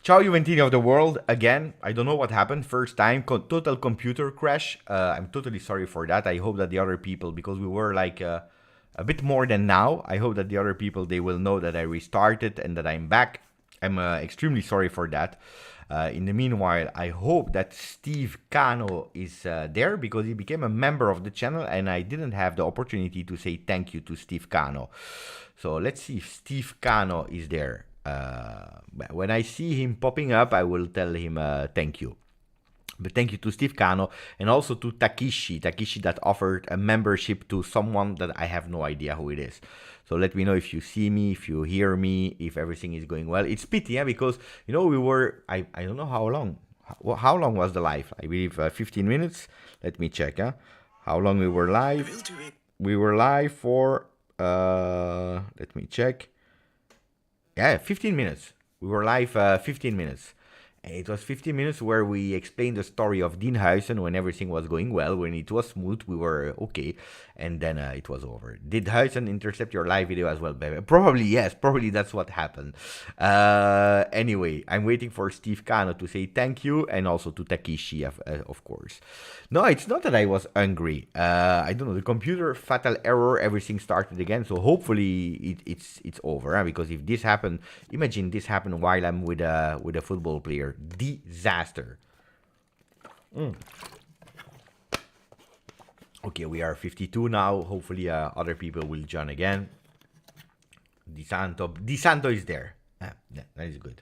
Ciao Juventini of the world, again, I don't know what happened, first time, total computer crash, I'm totally sorry for that. I hope that the other people, because we were like a bit more than now, I hope that the other people, they will know that I restarted and that I'm back. I'm extremely sorry for that. In the meanwhile, I hope that Steve Cano is there, because he became a member of the channel and I didn't have the opportunity to say thank you to Steve Cano. So let's see if Steve Cano is there. When I see him popping up, I will tell him thank you. But thank you to Steve Cano and also to Takishi that offered a membership to someone that I have no idea who it is. So let me know if you see me, if you hear me, if everything is going well. It's pity, yeah, because, you know, we were, I don't know how long. How long was the live? I believe 15 minutes. Let me check, huh? How long we were live? We were live for, let me check. Yeah, 15 minutes. We were live 15 minutes. And it was 15 minutes where we explained the story of Dean Huijsen when everything was going well, when it was smooth, we were okay, and then it was over. Did Huijsen intercept your live video as well, baby? Probably, yes, probably that's what happened. Anyway, I'm waiting for Steve Cano to say thank you, and also to Takishi, of course. No, it's not that I was angry. I don't know, the computer, fatal error, everything started again, so hopefully it's over, huh? Because if this happened, imagine this happened while I'm with a football player. Disaster. Okay, we are 52 now. Hopefully other people will join again. Di Santo is there. Yeah, that is good.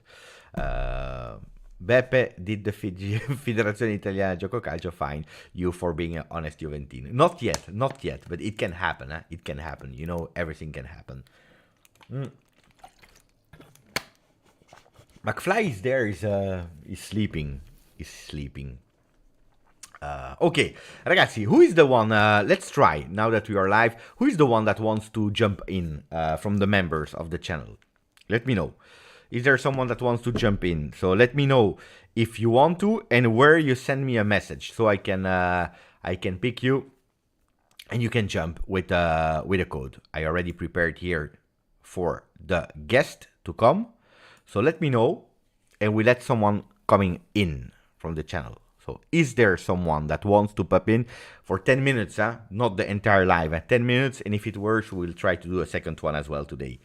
Beppe did the Federazione Italiana Gioco Calcio fine you for being an honest Juventino. Not yet, but it can happen. Huh? It can happen. You know, everything can happen. McFly is there, is sleeping. Okay, ragazzi, who is the one, let's try, now that we are live, who is the one that wants to jump in from the members of the channel? Let me know. Is there someone that wants to jump in? So let me know if you want to and where you send me a message, so I can pick you and you can jump with a code. I already prepared here for the guest to come. So let me know, and we let someone coming in from the channel. So is there someone that wants to pop in for 10 minutes, huh? Not the entire live, 10 minutes, and if it works, we'll try to do a second one as well today.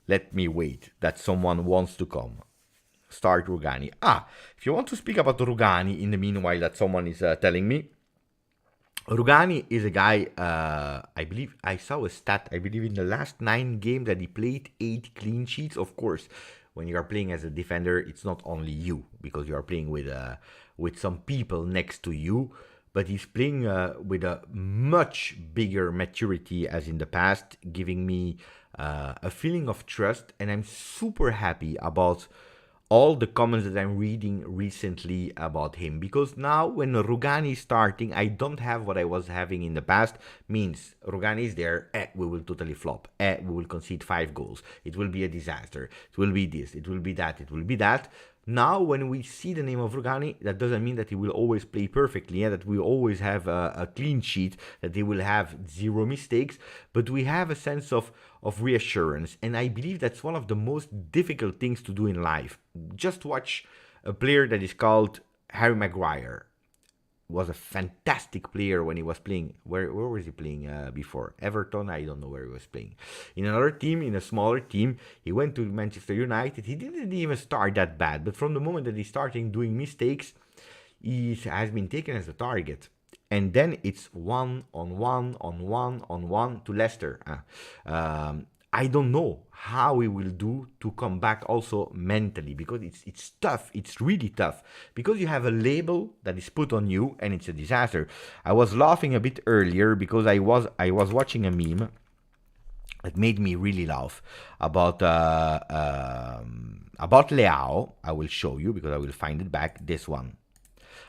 Let me wait that someone wants to come. Start Rugani. If you want to speak about Rugani in the meanwhile that someone is telling me, Rugani is a guy, I believe, I saw a stat, I believe in the last 9 games that he played 8 clean sheets. Of course, when you are playing as a defender, it's not only you, because you are playing with some people next to you, but he's playing with a much bigger maturity as in the past, giving me a feeling of trust, and I'm super happy about all the comments that I'm reading recently about him, because now when Rugani is starting, I don't have what I was having in the past. Means Rugani is there, we will totally flop, we will concede 5 goals, it will be a disaster, it will be this, it will be that, it will be that. Now when we see the name of Rugani, that doesn't mean that he will always play perfectly, that we always have a clean sheet, that he will have 0 mistakes, but we have a sense of reassurance, and I believe that's one of the most difficult things to do in life. Just watch a player that is called Harry Maguire. Was a fantastic player when he was playing. Where was he playing before? Everton? I don't know where he was playing. In another team, in a smaller team, he went to Manchester United. He didn't even start that bad, but from the moment that he started doing mistakes, he has been taken as a target. And then it's 1-on-1 to Leicester. I don't know how he will do to come back also mentally, because it's tough. It's really tough, because you have a label that is put on you and it's a disaster. I was laughing a bit earlier because I was watching a meme that made me really laugh about Leao. I will show you because I will find it back. This one.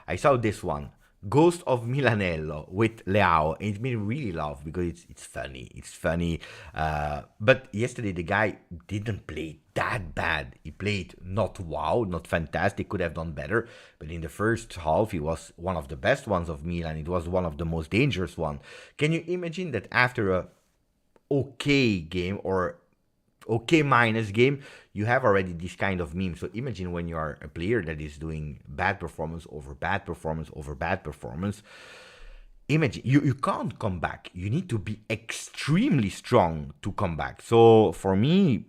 I saw this one. Ghost of Milanello with Leao. And it made me really laugh because it's funny. It's funny. But yesterday the guy didn't play that bad. He played not wow, not fantastic, could have done better. But in the first half, he was one of the best ones of Milan. It was one of the most dangerous one. Can you imagine that after a okay game or okay minus game, you have already this kind of meme. So imagine when you are a player that is doing bad performance over bad performance over bad performance. Imagine you can't come back. You need to be extremely strong to come back. So for me,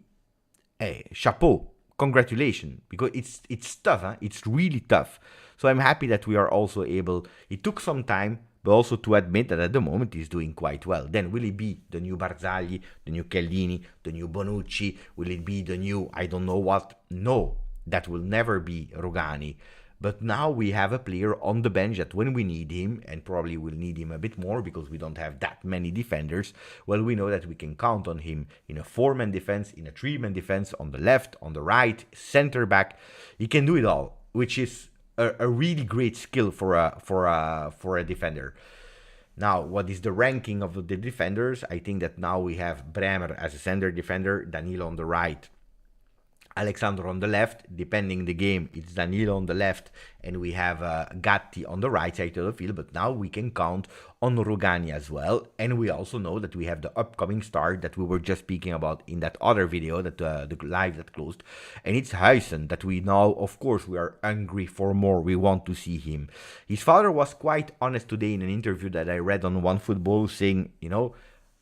hey, chapeau, congratulations, because it's tough. Huh? It's really tough. So I'm happy that we are also able. It took some time, but also to admit that at the moment he's doing quite well. Then will it be the new Barzagli, the new Chiellini, the new Bonucci? Will it be the new I don't know what? No, that will never be Rugani. But now we have a player on the bench that when we need him, and probably we'll need him a bit more because we don't have that many defenders, well, we know that we can count on him in a 4-man defense, in a 3-man defense, on the left, on the right, center back. He can do it all, which is a really great skill for a defender. Now, what is the ranking of the defenders? I think that now we have Bremer as a center defender, Danilo on the right, Alexandro on the left. Depending the game, it's Danilo on the left, and we have Gatti on the right side of the field. But now we can count on Rugani as well, and we also know that we have the upcoming star that we were just speaking about in that other video, that the live that closed, and it's Huijsen that we now, of course, we are hungry for more. We want to see him. His father was quite honest today in an interview that I read on OneFootball, saying,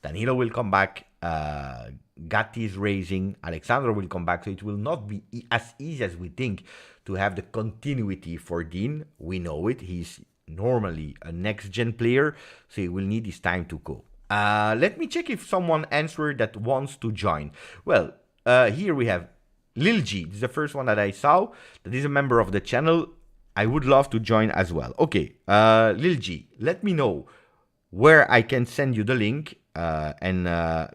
Danilo will come back. Gatti is raising, Alexandro will come back, so it will not be as easy as we think to have the continuity for Dean. We know it. He's normally a next-gen player, so he will need his time to go. Let me check if someone answered that wants to join. Well, here we have Lil G. This is the first one that I saw. That is a member of the channel. I would love to join as well. Okay, Lil G, let me know where I can send you the link. And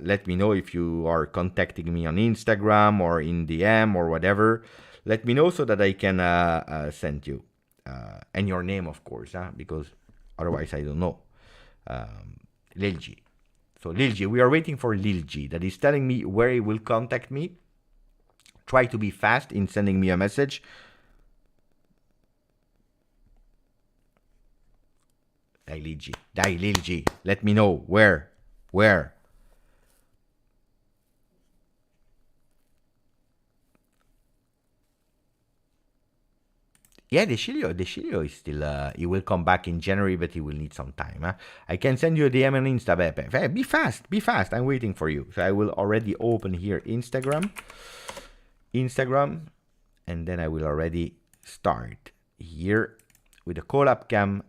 let me know if you are contacting me on Instagram or in DM or whatever. Let me know so that I can send you. And your name, of course, because otherwise I don't know. Lil G. So Lil G, we are waiting for Lil G. That is telling me where he will contact me. Try to be fast in sending me a message. Lil G. Let me know where. Yeah, De Sciglio is still, he will come back in January, but he will need some time. I can send you a DM on Insta, Beppe. Be fast, I'm waiting for you. So I will already open here Instagram, and then I will already start here with the collab cam.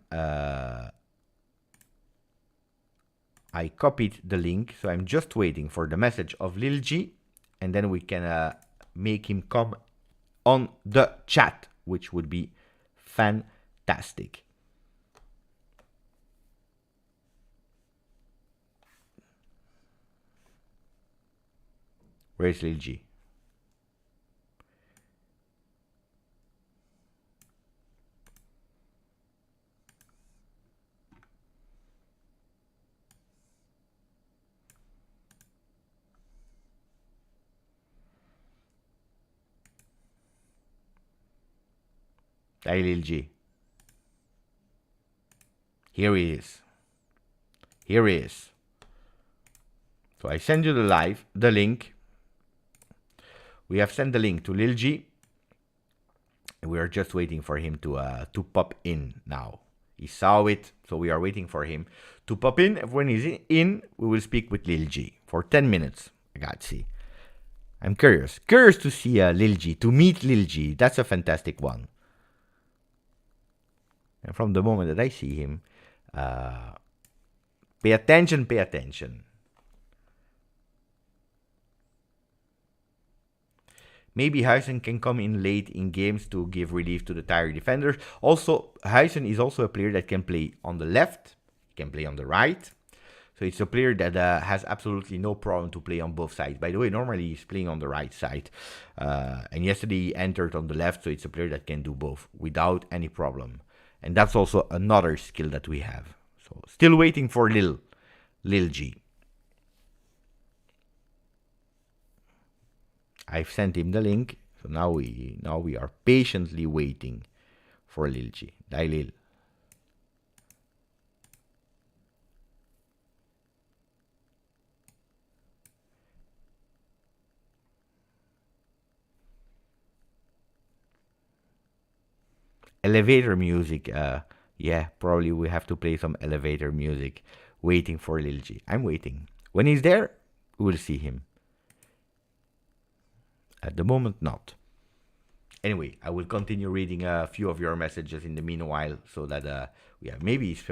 I copied the link, so I'm just waiting for the message of Lil G, and then we can make him come on the chat, which would be fantastic. Where's Lil G? Hey, Lil G. Here he is. So I send you the link. We have sent the link to Lil G. We are just waiting for him to pop in now. He saw it, so we are waiting for him to pop in. When he's in, we will speak with Lil G for 10 minutes. Ragazzi, I'm curious to see Lil G, to meet Lil G. That's a fantastic one. And from the moment that I see him, pay attention. Maybe Huijsen can come in late in games to give relief to the tired defenders. Also, Huijsen is also a player that can play on the left, can play on the right. So it's a player that has absolutely no problem to play on both sides. By the way, normally he's playing on the right side. And yesterday he entered on the left, so it's a player that can do both without any problem. And that's also another skill that we have. So still waiting for Lil G. I've sent him the link. So now we are patiently waiting for Lil G. Dai Lil. Elevator music. Yeah, probably we have to play some elevator music. Waiting for Lil G. I'm waiting. When he's there, we'll see him. At the moment, not. Anyway, I will continue reading a few of your messages in the meanwhile, so that yeah, maybe he's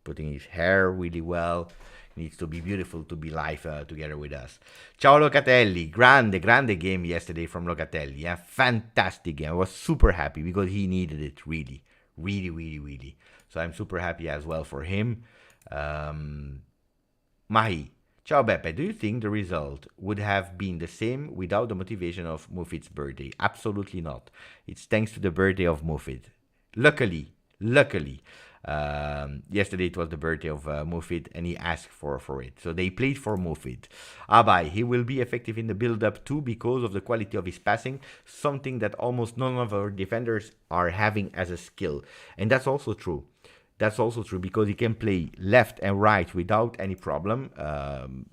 putting his hair really well. Needs to be beautiful to be live together with us. Ciao Locatelli, grande game yesterday from Locatelli. Yeah, fantastic game. I was super happy because he needed it really. So I'm super happy as well for him. Mahi, ciao Beppe, do you think the result would have been the same without the motivation of Mufid's birthday? Absolutely not. It's thanks to the birthday of Mufid. Luckily, yesterday it was the birthday of Mufid and he asked for it. So they played for Mufid. Abai, he will be effective in the build-up too because of the quality of his passing, something that almost none of our defenders are having as a skill. And that's also true. Because he can play left and right without any problem.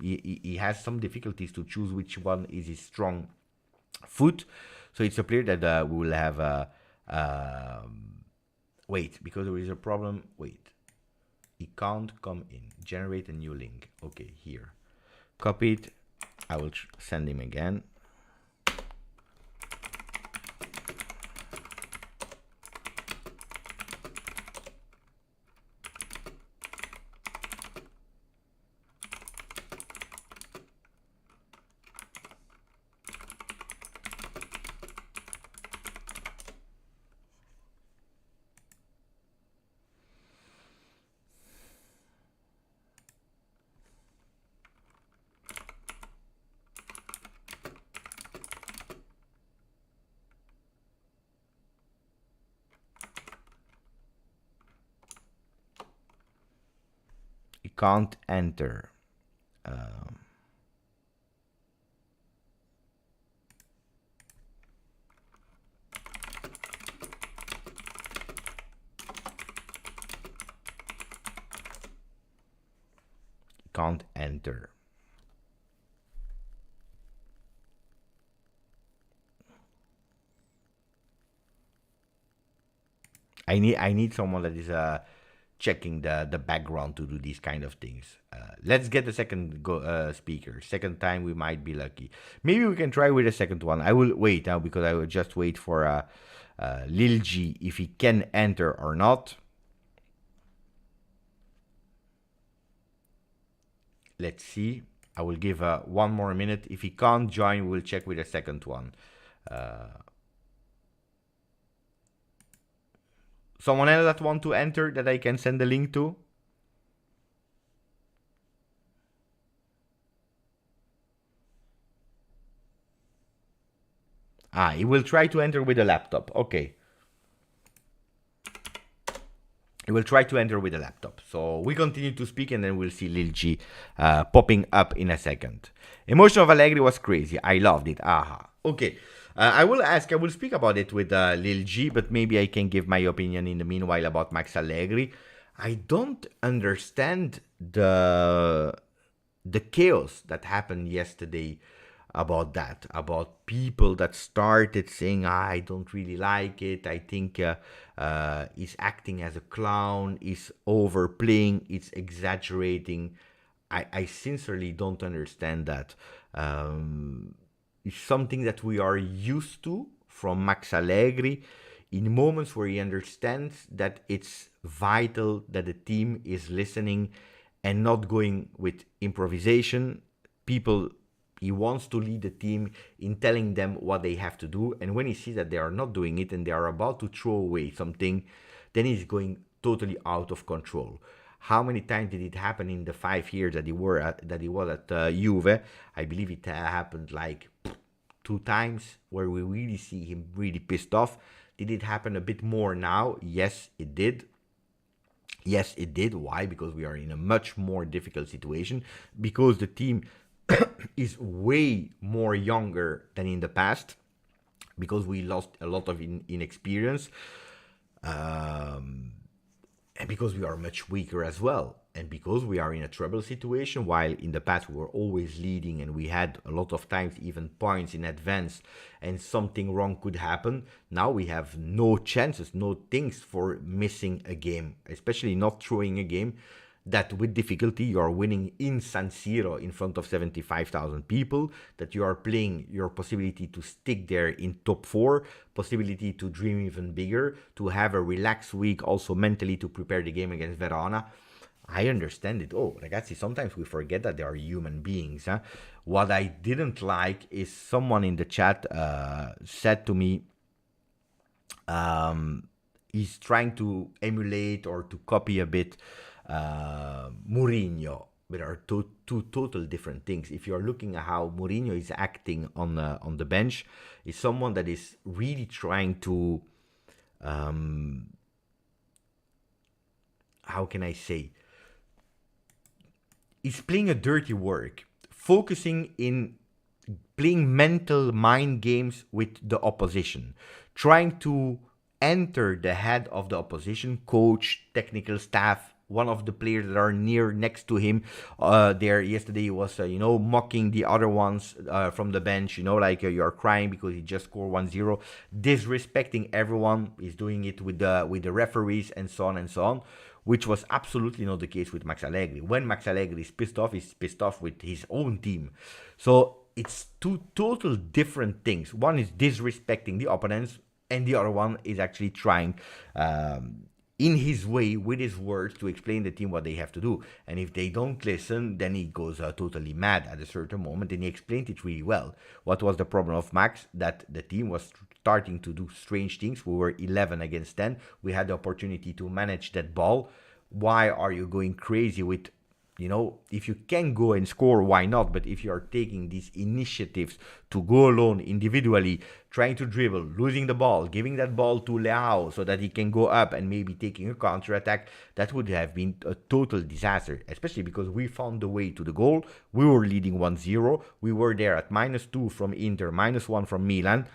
He has some difficulties to choose which one is his strong foot. So it's a player that we will have... wait, because there is a problem. Wait. He can't come in. Generate a new link. Okay, here. Copy it. I will send him again. Can't enter. Can't enter. I need someone that is checking the background to do these kind of things. Let's get the second speaker. Second time we might be lucky. Maybe we can try with a second one. I will wait now because I will just wait for Lil G if he can enter or not. Let's see. I will give one more minute. If he can't join, we'll check with a second one. Someone else that want to enter that I can send the link to? He will try to enter with a laptop. Okay. He will try to enter with a laptop. So we continue to speak and then we'll see Lil G popping up in a second. Emotion of Allegri was crazy. I loved it. Aha. Okay. I will speak about it with Lil G, but maybe I can give my opinion in the meanwhile about Max Allegri. I don't understand the chaos that happened yesterday about that, about people that started saying, I don't really like it. I think he's acting as a clown, he's overplaying, he's exaggerating. I sincerely don't understand that. It's something that we are used to from Max Allegri in moments where he understands that it's vital that the team is listening and not going with improvisation. He wants to lead the team in telling them what they have to do. And when he sees that they are not doing it and they are about to throw away something, then he's going totally out of control. How many times did it happen in the 5 years that he was at Juve? I believe it happened like 2 times where we really see him really pissed off. Did it happen a bit more now? Yes, it did. Yes, it did. Why? Because we are in a much more difficult situation. Because the team is way more younger than in the past. Because we lost a lot of inexperience. And because we are much weaker as well. And because we are in a trouble situation, while in the past we were always leading and we had a lot of times even points in advance and something wrong could happen, now we have no chances, no things for missing a game, especially not throwing a game that with difficulty you are winning in San Siro in front of 75,000 people, that you are playing your possibility to stick there in top 4, possibility to dream even bigger, to have a relaxed week also mentally to prepare the game against Verona. I understand it. Oh, ragazzi, sometimes we forget that they are human beings. Huh? What I didn't like is someone in the chat said to me, he's trying to emulate or to copy a bit Mourinho, but are two total different things. If you're looking at how Mourinho is acting on the bench, is someone that is really trying to, how can I say, he's playing a dirty work, focusing in playing mental mind games with the opposition, trying to enter the head of the opposition, coach, technical staff, one of the players that are next to him. There yesterday he was, mocking the other ones from the bench, like you're crying because he just scored 1-0, disrespecting everyone. He's doing it with the referees and so on and so on, which was absolutely not the case with Max Allegri. When Max Allegri is pissed off, he's pissed off with his own team. So it's two total different things. One is disrespecting the opponents, and the other one is actually trying in his way, with his words, to explain the team what they have to do. And if they don't listen, then he goes totally mad at a certain moment, and he explained it really well. What was the problem of Max? That the team was starting to do strange things. We were 11 against 10. We had the opportunity to manage that ball. Why are you going crazy with, if you can go and score, why not? But if you are taking these initiatives to go alone individually, trying to dribble, losing the ball, giving that ball to Leao so that he can go up and maybe taking a counter-attack, that would have been a total disaster, especially because we found the way to the goal. We were leading 1-0. We were there at -2 from Inter, -1 from Milan.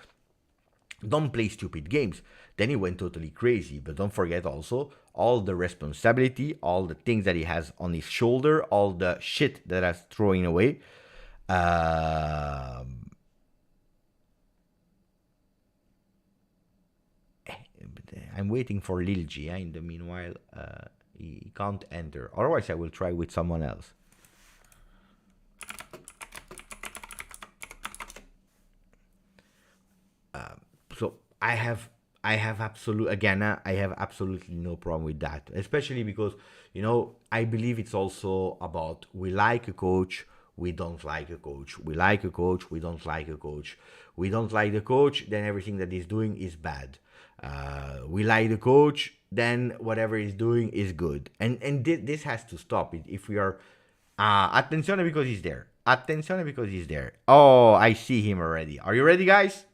Don't play stupid games. Then he went totally crazy. But don't forget also all the responsibility, all the things that he has on his shoulder, all the shit that he's throwing away. I'm waiting for Lil G. In the meanwhile, he can't enter. Otherwise, I will try with someone else. So I have absolutely no problem with that, especially because, I believe it's also about, we like a coach, we don't like a coach. We like a coach, we don't like a coach. We don't like the coach, then everything that he's doing is bad. We like the coach, then whatever he's doing is good. And this has to stop. If we are... attenzione because he's there. Attenzione because he's there. Oh, I see him already. Are you ready, guys?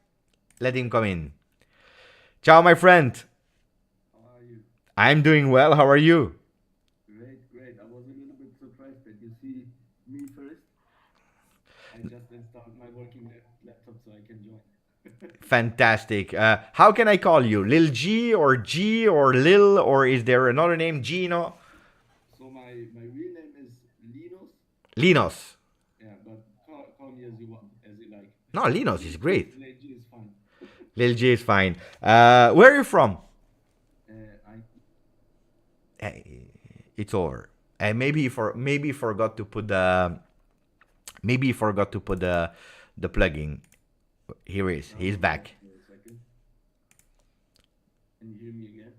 Let him come in. Ciao, my friend. How are you? I'm doing well. How are you? Great. I was a little bit surprised that you see me first. I just installed my working laptop so I can join. Fantastic. How can I call you? Lil G or Lil, or is there another name? Gino? So my real name is Linus. Linos. Yeah, but call me as you want, as you like. No, Linos is great. Lil G is fine. Lil G is fine. Where are you from? It's over. Maybe he forgot to put the plugin. Here he is. He's back. Wait a second. Can you hear me again?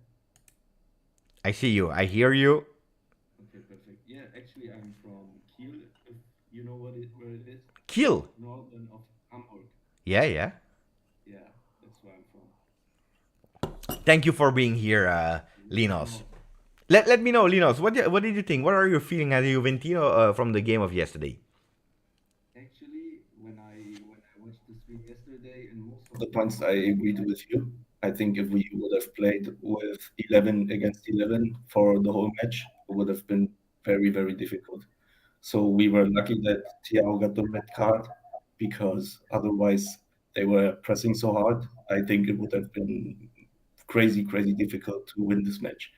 I see you. I hear you. Okay, perfect. Yeah, actually I'm from Kiel. If you know where it is. Kiel. Northern of Hamburg. Yeah. Yeah, that's where I'm from. Thank you for being here, Linos. Let me know, Linos. What did you think? What are you feeling as a Juventino from the game of yesterday? Actually, when I watched the stream yesterday, and most of The points I agreed with you. I think if we would have played with 11 against 11 for the whole match, it would have been very, very difficult. So we were lucky that Thiago got the red card because otherwise they were pressing so hard. I think it would have been crazy, crazy difficult to win this match.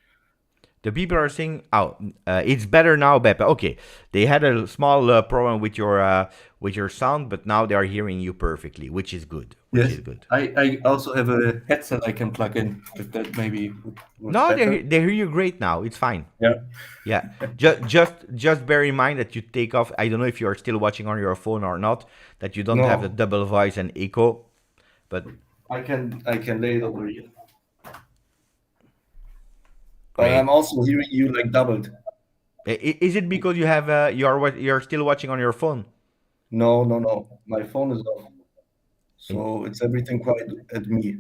The people are saying, "Oh, it's better now, Beppe." Okay, they had a small problem with your sound, but now they are hearing you perfectly, which is good. Which Yes, is good. I also have a headset I can plug in if that maybe would work No, better. they hear you great now. It's fine. Yeah. Yeah, just bear in mind that you take off. I don't know if you are still watching on your phone or not. That you don't have the No, double voice and echo, but I can lay it over you. But great. I'm also hearing you like doubled. Is it because you have you're still watching on your phone? No, no, no. My phone is off. And So it's everything quiet at me.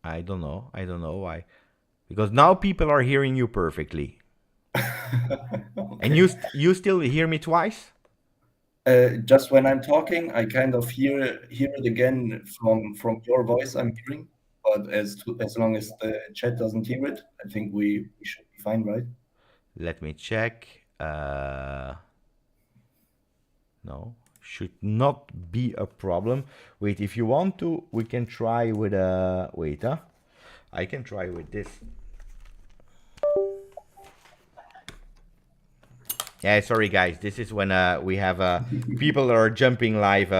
I don't know. I don't know why. Because now people are hearing you perfectly. And Okay. you still hear me twice? Just when I'm talking, I kind of hear it again from your voice I'm hearing. But as long as the chat doesn't hear it, I think we should be fine, right? Let me check. No, should not be a problem. Wait, if you want to, we can try with a wait, huh? I can try with this. Yeah, sorry guys. This is when we have people that are jumping live,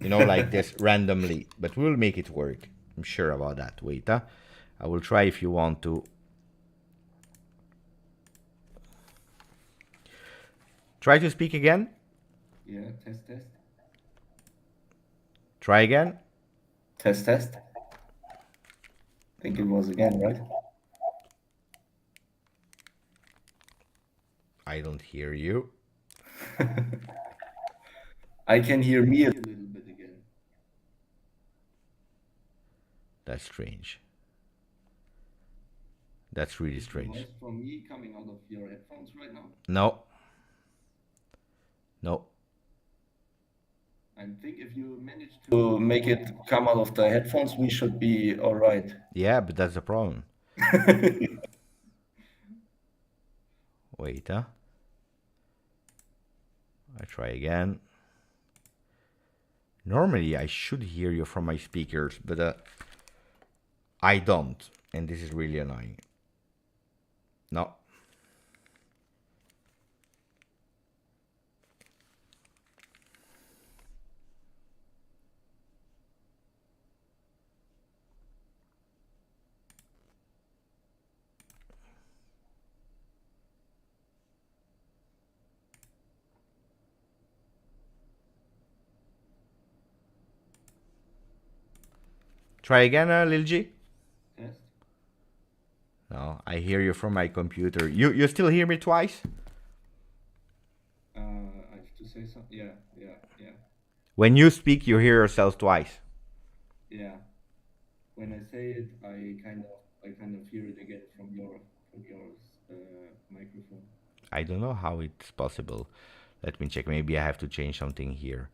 like this randomly. But we'll make it work. I'm sure about that. Wait, huh? I will try if you want to. Try to speak again. Yeah, test. Try again. Test, test. I think it was again, right? I don't hear you. I can hear me. A little bit again. That's strange. That's really Is the strange. voice from me coming out of your headphones right now? No. No. I think if you manage To make it come out of the headphones, we should be all right. Yeah, but that's the problem. Wait, huh? I try again. Normally, I should hear you from my speakers, but I don't. And this is really annoying. No. Try again, Lil G. test. No, I hear you from my computer. You still hear me twice? I have to say something. Yeah. When you speak, you hear yourself twice. Yeah. When I say it, I kind of hear it again from your microphone. I don't know how it's possible. Let me check. Maybe I have to change something here.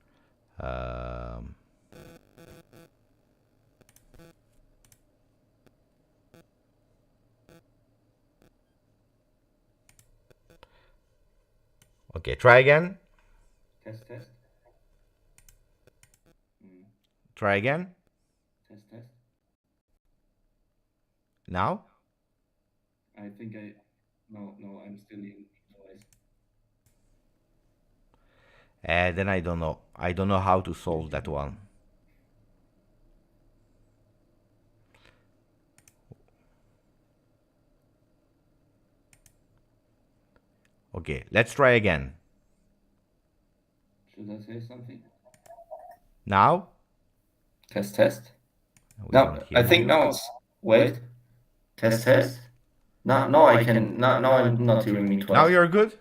Okay, try again. Test. Try again. Test. Now? I think no, I'm still in voice. Then I don't know. I don't know how to solve that one. Okay, let's try again. Should I say something? Now? Test. We No, don't hear I think you. now it's wait. Test. No, I can. Now I'm not hearing me twice. Now you're good?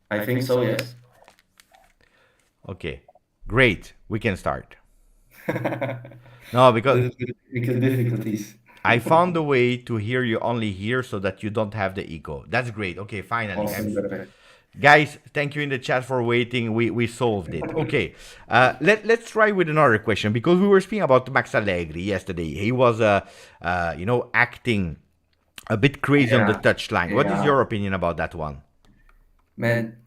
I think so. Yes. Okay, great. We can start. No, because Technical difficulties. I found a way to hear you only here so that you don't have the echo. That's great. Okay, finally. Awesome, Pepe. Guys, thank you in the chat for waiting. We solved it. Okay, let's try with another question because we were speaking about Max Allegri yesterday. He was acting a bit crazy on the Yeah, touchline. What is yeah. your opinion about that one? Man,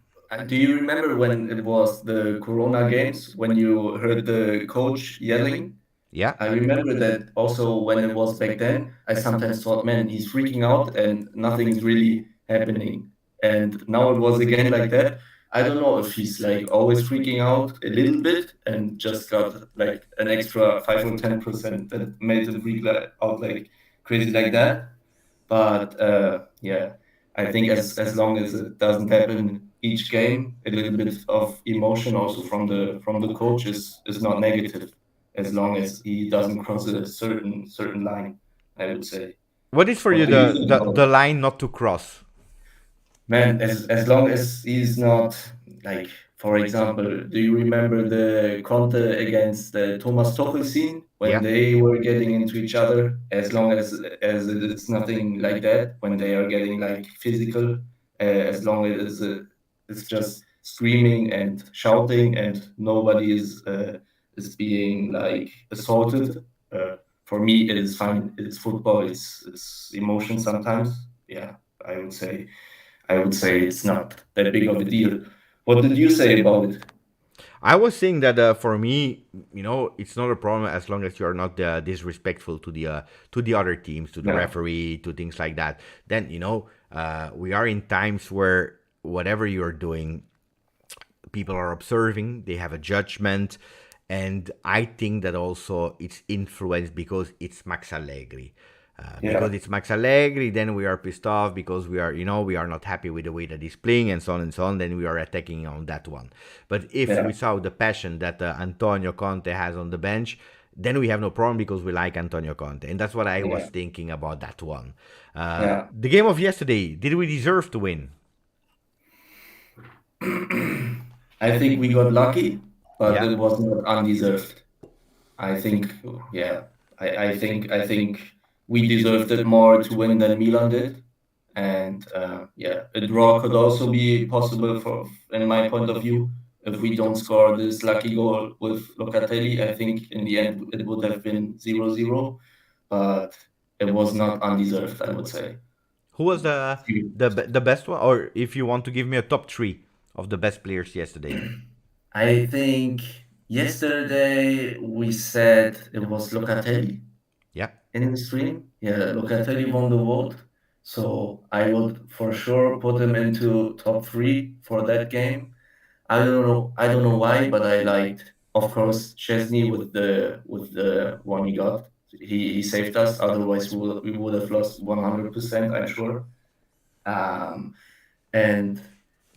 do you remember when it was the Corona games, when you heard the coach yelling? Yeah. I remember that also when it was back then, I sometimes thought, man, he's freaking out and nothing's really happening. And now it was again like that. I don't know if he's like always freaking out a little bit and just got like an extra 5 or 10% that made him freak out like crazy like that. But yeah, I think as long as it doesn't happen each game, a little bit of emotion also from the coach is not negative, as long as he doesn't cross a certain line, I would say. What is for What you do you the think the, about the it? line not to cross? Man, as long as he's not like, for example, do you remember the Conte against the Thomas Tuchel scene when Yeah. they were getting into each other? As it's nothing like that, when they are getting like physical, as long as it's just screaming and shouting and nobody is being like assaulted. Uh, for me, it is fine. It's football. It's emotion sometimes. Yeah, I would say. I would say it's not that big of a deal. What did you say about it? I was saying that for me, it's not a problem as long as you are not disrespectful to the other teams, to the Yeah, referee, to things like that. Then we are in times where whatever you're doing, people are observing, they have a judgment, and I think that also it's influenced because it's Max Allegri. yeah, Because it's Max Allegri, then we are pissed off because we are not happy with the way that he's playing and so on and so on. Then we are attacking on that one. But if we yeah, saw the passion that Antonio Conte has on the bench, then we have no problem because we like Antonio Conte, and that's what I was yeah, thinking about that one. yeah. The game of yesterday, did we deserve to win? I think we got lucky, but Yeah. it was not undeserved. I think, yeah, I think we deserved it more to win than Milan did, and yeah, a draw could also be possible in my point of view. If we don't score this lucky goal with Locatelli, I think in the end it would have been 0-0, but it was not undeserved, I would say. Who was the best one? Or if you want to give me a top three of the best players yesterday? I think yesterday we said it was Locatelli Yeah. in the stream. Yeah, Locatelli won the vote. So I would for sure put him into top three for that game. I don't know why, but I liked, of course, Chesney with the one he got. He saved us. Otherwise, we would have lost 100%. I'm sure. Um, and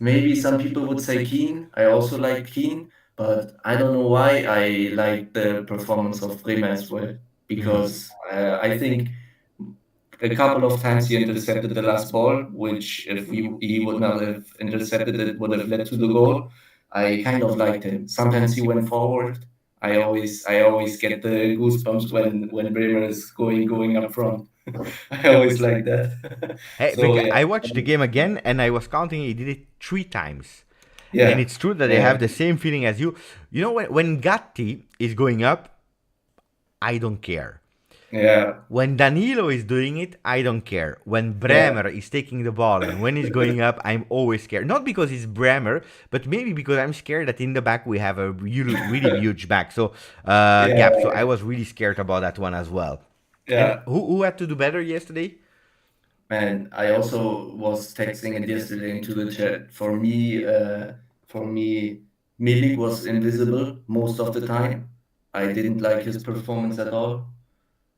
maybe some people would say Keane. I also like Keane, but I don't know why I like the performance of Bremer as well, because I think a couple of times he intercepted the last ball, which if he would not have intercepted it would have led to the goal. I kind of liked him. Sometimes he went forward. I always get the goosebumps when Bremer is going up front. I always like that. Hey, So yeah, I watched the game again and I was counting. He did it three times, and yeah, it's true that I yeah, have the same feeling as you. You know, when Gatti is going up, I don't care. yeah, When Danilo is doing it, I don't care. When yeah, Bremer is taking the ball and when he's going up, I'm always scared. Not because it's Bremer, but maybe because I'm scared that in the back we have a really, really huge back. So gap. So yeah, I was really scared about that one as well. And yeah. who had to do better yesterday? Man, I also was texting it yesterday into the chat. For me, Milik was invisible most of the time. I didn't like his performance at all.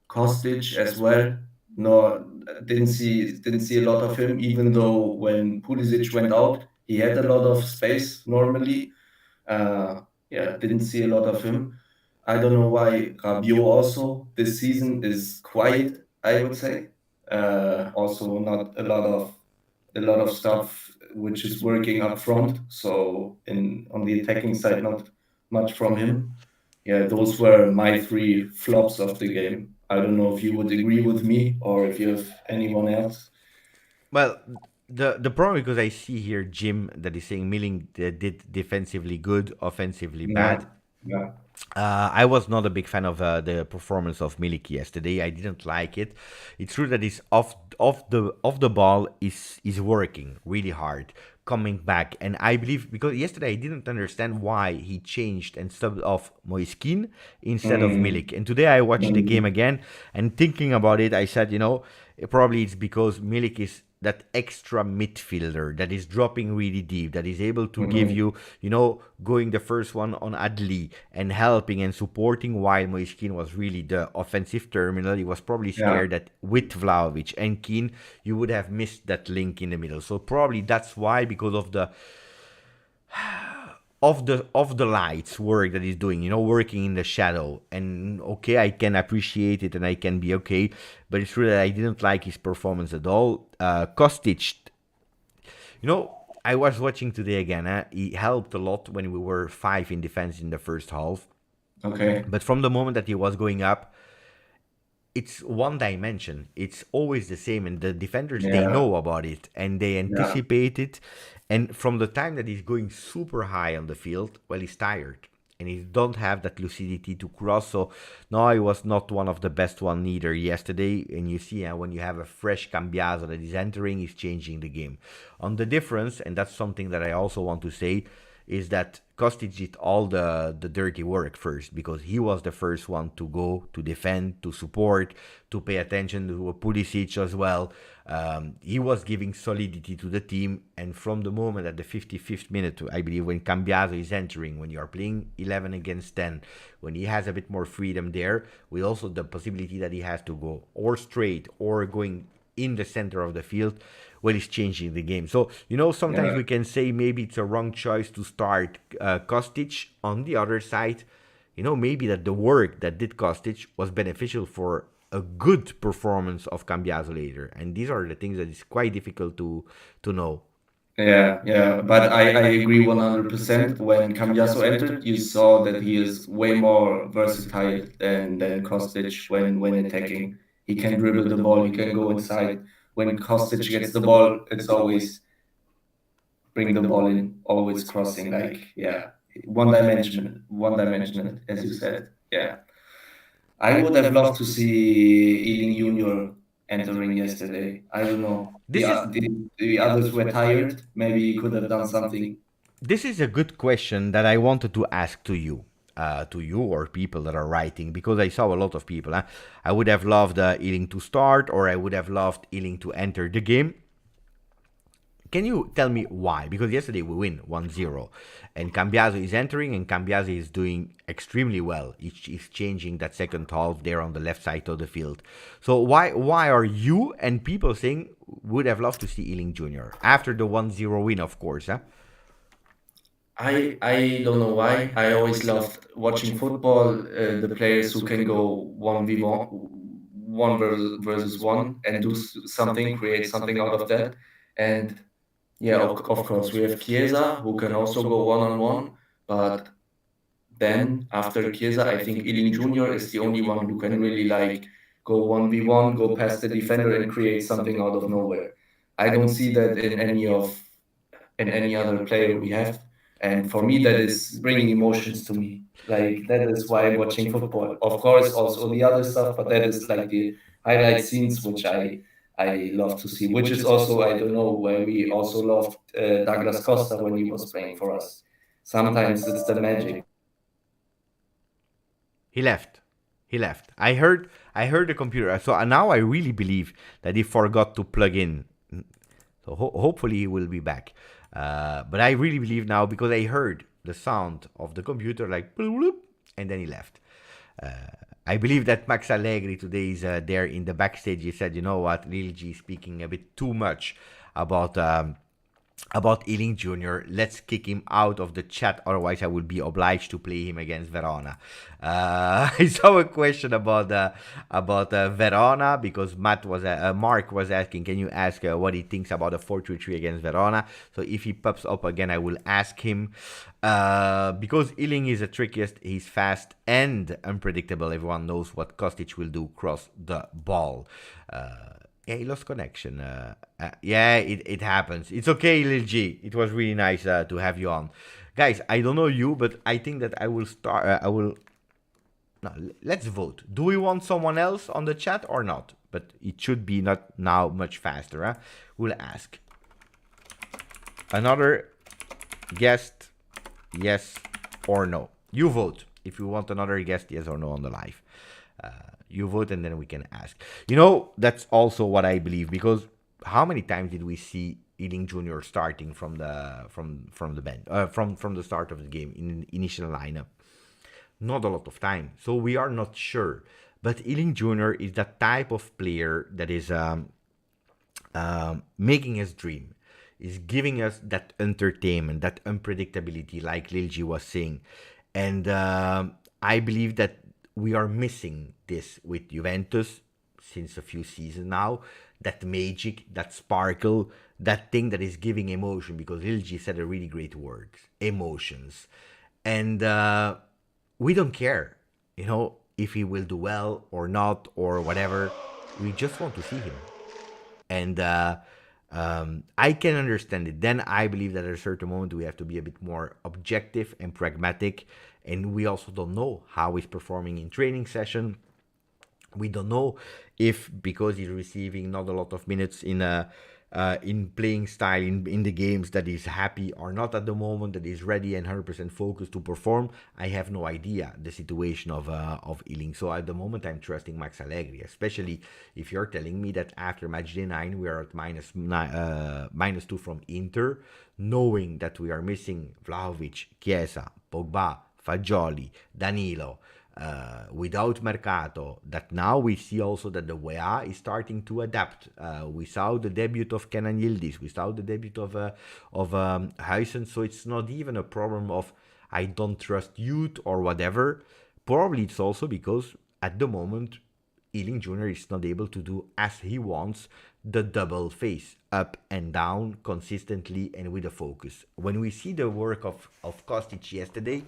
Kostic as well. No, didn't see a lot of him. Even though when Pulisic went out, he had a lot of space normally. Yeah, didn't see a lot of him. I don't know why Rabiot also this season is quiet, I would say. Also not a lot of stuff which is working up front. So on the attacking side, not much from him. Yeah, those were my three flops of the game. I don't know if you would agree with me or if you have anyone else. Well, the problem, because I see here Jim that is saying Milan did defensively good, offensively bad. Yeah, yeah, I was not a big fan of the performance of Milik yesterday. I didn't like it. It's true that he's off the ball is working really hard, coming back, and I believe because yesterday I didn't understand why he changed and subbed off Moiskin instead of mm, Milik. And today I watched the game mm, again, and thinking about it, I said, probably it's because Milik is that extra midfielder that is dropping really deep, that is able to give mm, you, going the first one on Adli and helping and supporting, while Moiskin was really the offensive terminal. He was probably yeah, scared that with Vlahovic and Keane, you would have missed that link in the middle. So probably that's why, because of the lights work that he's doing, working in the shadow. And okay, I can appreciate it and I can be okay, but it's true that I didn't like his performance at all. Kostic, I was watching today again. He helped a lot when we were five in defense in the first half, okay, but from the moment that he was going up, it's one dimension. It's always the same, and the defenders, they yeah, know about it and they yeah, anticipate it. And from the time that he's going super high on the field, well, he's tired and he don't have that lucidity to cross. So no, he was not one of the best one neither yesterday. And you see, when you have a fresh Cambiaso that is entering, he's changing the game. On the difference, and that's something that I also want to say, is that Kostic did all the dirty work first, because he was the first one to go, to defend, to support, to pay attention to Pulisic as well. He was giving solidity to the team, and from the moment at the 55th minute, I believe, when Cambiaso is entering, when you are playing 11 against 10, when he has a bit more freedom there, with also the possibility that he has to go or straight or going in the center of the field, well, he's changing the game. So, sometimes yeah, we can say maybe it's a wrong choice to start Kostic. On the other side, maybe that the work that did Kostic was beneficial for a good performance of Cambiaso later. And these are the things that is quite difficult to know. yeah, yeah. But I agree 100%. When Cambiaso entered, you saw that he is way more versatile than Kostic when attacking. He can dribble the ball, he can go inside. When Kostic gets the ball, it's always bring the ball in, always crossing. Like, yeah, one dimensional, as you said. Yeah. I would have loved to see Iling Jr. entering yesterday. I don't know. This is The others were tired. Maybe he could have done something. this is a good question that I wanted to ask to you or people that are writing, because I saw a lot of people. I would have loved Iling to start, or I would have loved Iling to enter the game. Can you tell me why? Because yesterday we win 1-0, and Cambiaso is entering, and Cambiaso is doing extremely well. He's changing that second half there on the left side of the field. So why are you and people saying would have loved to see Iling Jr. after the 1-0 win, of course, huh? I don't know why. I always loved watching football. The players who can go one versus one, and do something, create something out of that. And yeah, of course, we have Chiesa who can also go one on one, but then after Chiesa, I think Iling Jr. is the only one who can really like go 1v1, go past the defender and create something out of nowhere. I don't see that in any other player we have. And for me, that is bringing emotions to me. Like, that is why I'm watching football. Of course, also the other stuff, but that is like the highlight scenes which I love to see. Which is also, I don't know, why we also loved Douglas Costa when he was playing for us. Sometimes it's the magic. He left. He left. I heard the computer. So now I really believe that he forgot to plug in. So hopefully he will be back. But I really believe now, because I heard the sound of the computer like bloop, bloop, and then he left. Uh, I believe that Max Allegri today is there in the backstage. He said, you know what, Lil G is speaking a bit too much about Iling Jr. Let's kick him out of the chat, otherwise I will be obliged to play him against Verona. I saw a question about Verona, because Mark was asking, can you ask what he thinks about a 4-3-3 against Verona? So if he pops up again, I will ask him. Because Iling is the trickiest, he's fast and unpredictable. Everyone knows what Kostic will do cross the ball. Yeah, he lost connection. Yeah, it happens. It's okay, Lil G. It was really nice to have you on. Guys, I don't know you, but I think that I will start. I will. No, let's vote. Do we want someone else on the chat or not? But it should be not now much faster. Huh? We'll ask. Another guest, yes or no. You vote if you want another guest, yes or no on the live. You vote and then we can ask. You know, that's also what I believe, because how many times did we see Iling Jr. starting from the bench, from the start of the game in the initial lineup? Not a lot of time, so we are not sure. But Iling Jr. is that type of player that is making us dream, is giving us that entertainment, that unpredictability, like Lil G was saying. And I believe that we are missing this with Juventus since a few seasons now. That magic, that sparkle, that thing that is giving emotion, because Lil G said a really great word, emotions. And we don't care, you know, if he will do well or not or whatever. We just want to see him. And I can understand it. Then I believe that at a certain moment we have to be a bit more objective and pragmatic. And we also don't know how he's performing in training session. We don't know if, because he's receiving not a lot of minutes in playing style in the games, that he's happy or not at the moment, that he's ready and 100% focused to perform. I have no idea the situation of Iling. So at the moment I'm trusting Max Allegri, especially if you're telling me that after match day 9 we are at -2 from Inter, knowing that we are missing Vlahovic, Chiesa, Pogba, Fagioli, Danilo, without Mercato, that now we see also that the WEA is starting to adapt. We saw the debut of Kenan Yildiz, we saw the debut of Huijsen, so it's not even a problem of I don't trust youth or whatever. Probably it's also because at the moment Iling Jr. is not able to do as he wants the double face, up and down consistently and with a focus. When we see the work of Kostic yesterday,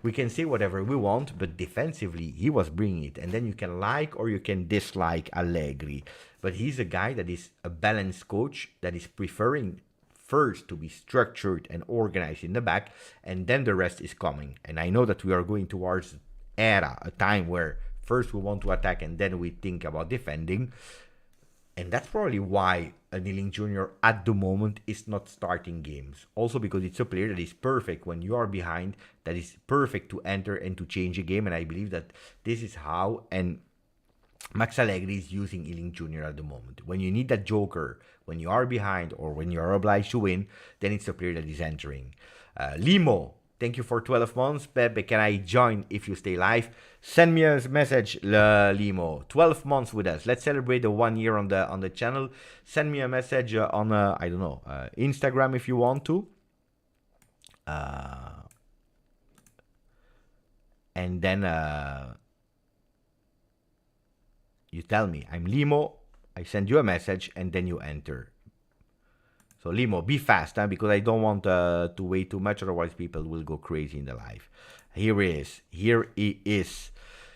we can say whatever we want, but defensively he was bringing it. And then you can like or you can dislike Allegri, but he's a guy that is a balanced coach that is preferring first to be structured and organized in the back, and then the rest is coming. And I know that we are going towards a time where first we want to attack and then we think about defending. And that's probably why Iling Jr. at the moment is not starting games. Also because it's a player that is perfect when you are behind, that is perfect to enter and to change a game. And I believe that this is how and Max Allegri is using Iling Jr. at the moment. When you need that joker, when you are behind or when you are obliged to win, then it's a player that is entering. Limo, thank you for 12 months. Pepe, can I join if you stay live? Send me a message, Limo. 12 months with us. Let's celebrate the 1 year on the channel. Send me a message on, I don't know, Instagram if you want to. And then you tell me, I'm Limo. I send you a message and then you enter. So Limo, be fast, because I don't want to wait too much, otherwise people will go crazy in the live. Here he is. Here he is.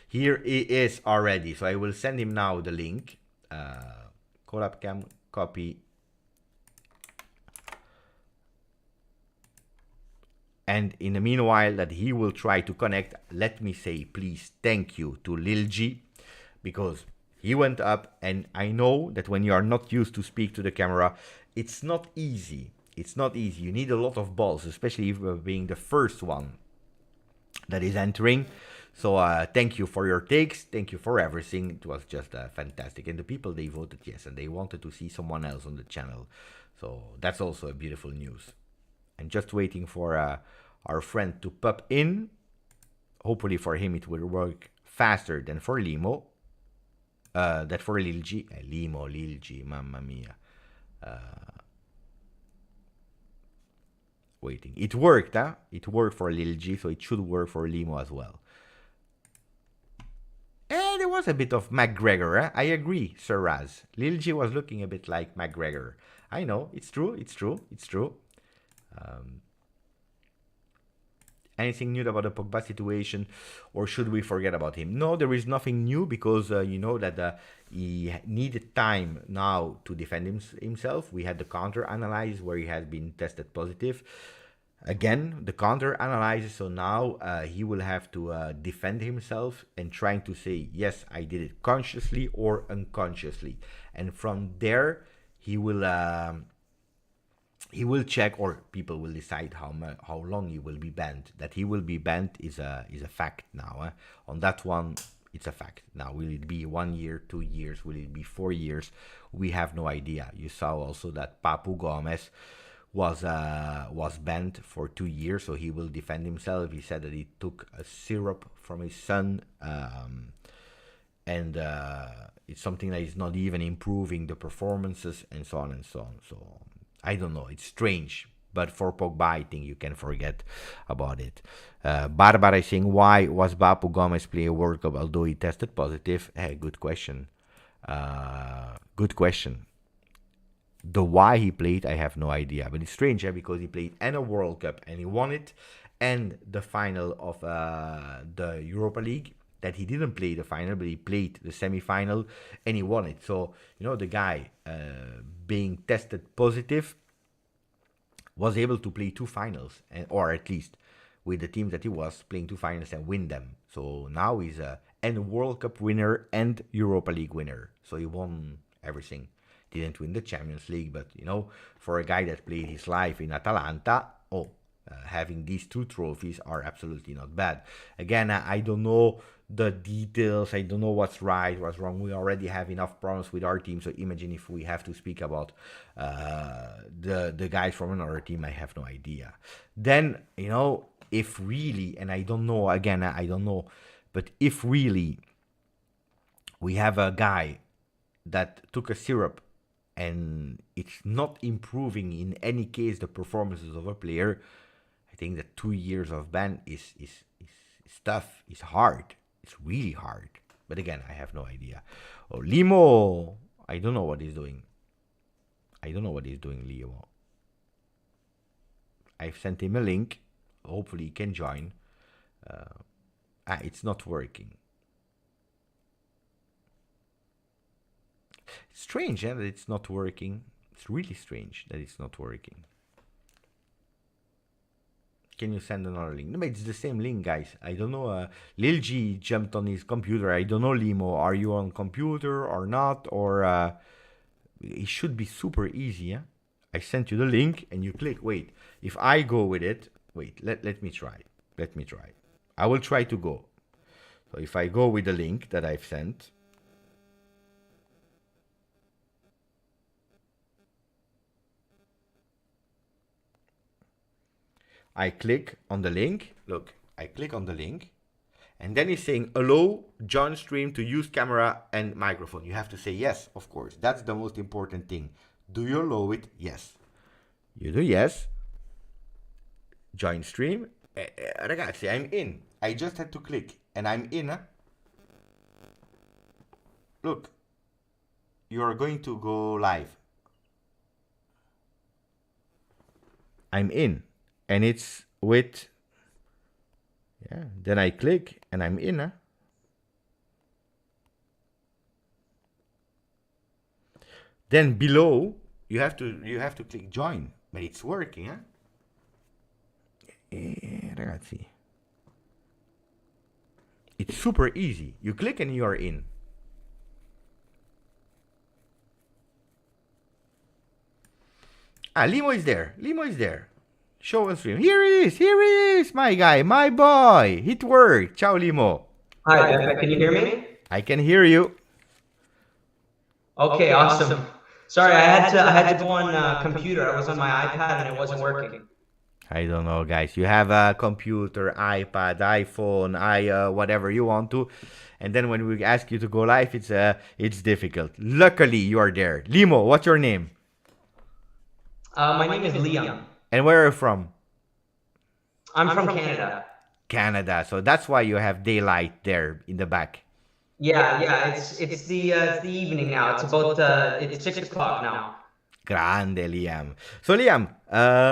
Here he is already. So I will send him now the link. Collab cam, copy. And in the meanwhile that he will try to connect, let me say please thank you to Lil G, because he went up, and I know that when you are not used to speak to the camera, it's not easy. It's not easy. You need a lot of balls, especially if being the first one that is entering. So thank you for your takes. Thank you for everything. It was just fantastic. And the people, they voted yes, and they wanted to see someone else on the channel. So that's also a beautiful news. I'm just waiting for our friend to pop in. Hopefully for him it will work faster than for Limo. That for Lil G. Limo, Lil G, mamma mia. Waiting. It worked, huh? It worked for Lil G, so it should work for Limo as well. And there was a bit of McGregor, huh? I agree, Sir Raz. Lil G was looking a bit like McGregor. I know, it's true, it's true, it's true. Anything new about the Pogba situation, or should we forget about him? No, there is nothing new because you know that he needed time now to defend himself. We had the counter analysis where he has been tested positive. Again, the counter analysis, so now he will have to defend himself and trying to say, yes, I did it consciously or unconsciously. And from there, he will check, or people will decide how long he will be banned. That he will be banned is a fact now. On that one, it's a fact. Now, will it be 1 year, 2 years? Will it be 4 years? We have no idea. You saw also that Papu Gomez was banned for 2 years, so he will defend himself. He said that he took a syrup from his son, and it's something that is not even improving the performances, and so on and so on. So I don't know. It's strange. But for Pogba, I think you can forget about it. Barbara is saying, why was Papu Gomez play a World Cup although he tested positive? Hey, good question. Good question. The why he played, I have no idea. But it's strange, because he played and a World Cup and he won it, and the final of the Europa League, that he didn't play the final, but he played the semi-final and he won it. So, you know, the guy being tested positive was able to play 2 finals, or at least with the team that he was playing 2 finals and win them. So now he's a World Cup winner and Europa League winner. So he won everything. Didn't win the Champions League, but you know, for a guy that played his life in Atalanta, having these 2 trophies are absolutely not bad. Again, I don't know the details. I don't know what's right, what's wrong. We already have enough problems with our team, so imagine if we have to speak about the guys from another team. I have no idea. Then, you know, if really, and I don't know, again, I don't know, but if really we have a guy that took a syrup and it's not improving in any case the performances of a player, I think that 2 years of ban is tough. It's hard. It's really hard. But again, I have no idea. Oh, Limo, I don't know what he's doing. Limo. I've sent him a link. Hopefully he can join. It's not working. It's strange that it's not working. It's really strange that it's not working. Can you send another link? No, but it's the same link, guys. I don't know. Lil G jumped on his computer. I don't know, Limo. Are you on computer or not? Or it should be super easy. I sent you the link and you click. Wait, if I go with it, wait, let me try. I will try to go. So if I go with the link that I've sent, I click on the link. Look, I click on the link. And then he's saying, allow join stream to use camera and microphone. You have to say yes, of course. That's the most important thing. Do you allow it? Yes. You do yes. Join stream. Ragazzi, I'm in. I just had to click. And I'm in. Look. You are going to go live. I'm in. And it's with, then I click and I'm in. Then below you have to click join, but it's working, ragazzi. It's super easy. You click and you are in. Limo is there. Show and stream. Here he is, my guy, my boy. It worked. Ciao, Limo. Hi, can you hear me? I can hear you. Okay, awesome. Sorry, I had to go on computer. I was on my iPad and it wasn't working. I don't know, guys. You have a computer, iPad, iPhone, whatever you want to, and then when we ask you to go live, it's difficult. Luckily, you are there. Limo, what's your name? My name is Liam. And where are you from? I'm from Canada. Canada. So that's why you have daylight there in the back. Yeah. It's the evening now. It's about it's 6 o'clock now. Grande, Liam. So Liam,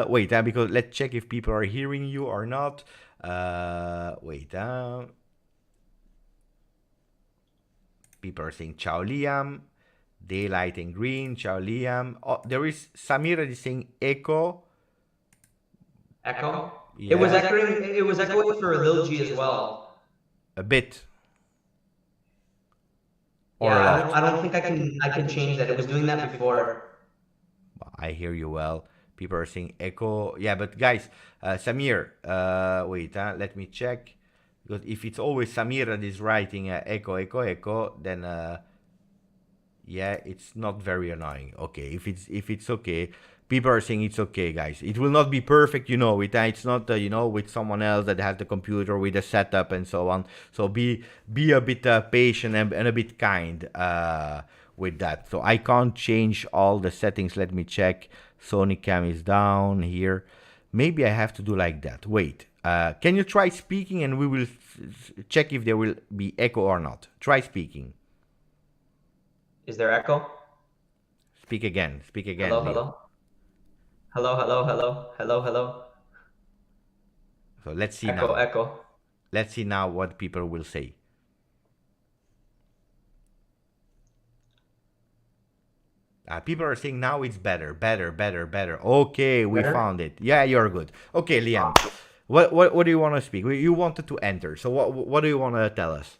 wait, because let's check if people are hearing you or not. Wait. People are saying Ciao Liam. Daylight and green. Ciao Liam. Oh, there is Samir that is saying Echo. Echo. Yeah. It was echoing. It was echoing for Lil G as well. A bit. Or Yeah, a lot. I don't think I can change that. It was doing that before. I hear you well. People are saying echo. Yeah, but guys, Samir, wait, let me check. Because if it's always Samir that is writing echo, echo, echo, then yeah, it's not very annoying. Okay, if it's okay, people are saying it's okay, guys. It will not be perfect, you know. It's not with someone else that has the computer with the setup and so on. So be a bit patient and a bit kind with that. So I can't change all the settings. Let me check. Sony cam is down here. Maybe I have to do like that. Wait. Can you try speaking and we will check if there will be echo or not. Try speaking. Is there echo? Speak again. Speak again. Hello, Leo. hello. Hello. So let's see Echo, now. echo. Let's see now what people will say. People are saying now it's better. Okay, we found it. Yeah, you're good. Okay, Liam. What do you want to speak? You wanted to enter. So what do you want to tell us?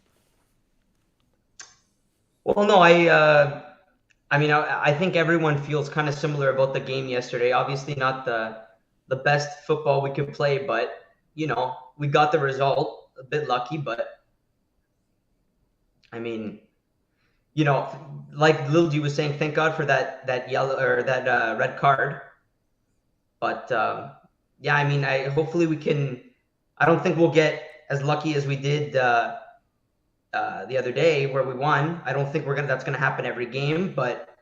Well, no, I mean, I think everyone feels kind of similar about the game yesterday. Obviously, not the best football we could play, but we got the result. A bit lucky, but I mean, like Lil G was saying, thank God for that yellow or that red card. But yeah, I mean, hopefully we can. I don't think we'll get as lucky as we did the other day where we won. I don't think that's gonna happen every game, but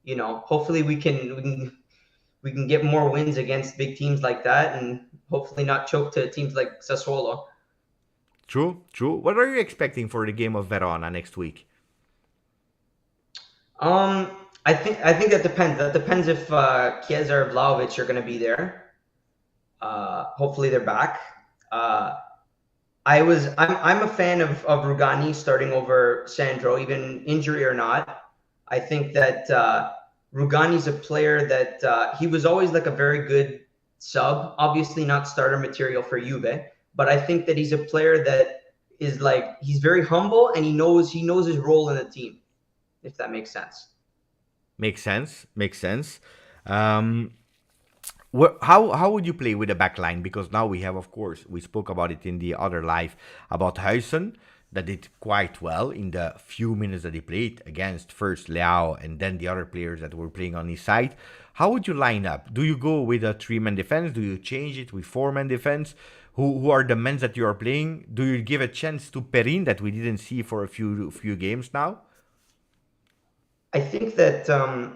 hopefully we can get more wins against big teams like that, and hopefully not choke to teams like Sassuolo. True. What are you expecting for the game of Verona next week? I think that depends. That depends if Chiesa or Vlahovic are going to be there. Hopefully they're back. I'm a fan of Rugani starting over Sandro, even injury or not. I think that Rugani's a player that he was always like a very good sub. Obviously not starter material for Juve, but I think that he's a player that is like he's very humble and he knows his role in the team. If that makes sense. Makes sense. How would you play with the back line? Because now we have, of course, we spoke about it in the other live about Huijsen that did quite well in the few minutes that he played against first Leao and then the other players that were playing on his side. How would you line up? Do you go with a 3-man defense? Do you change it with 4-man defense? Who are the men that you are playing? Do you give a chance to Perin that we didn't see for a few games now? I think that a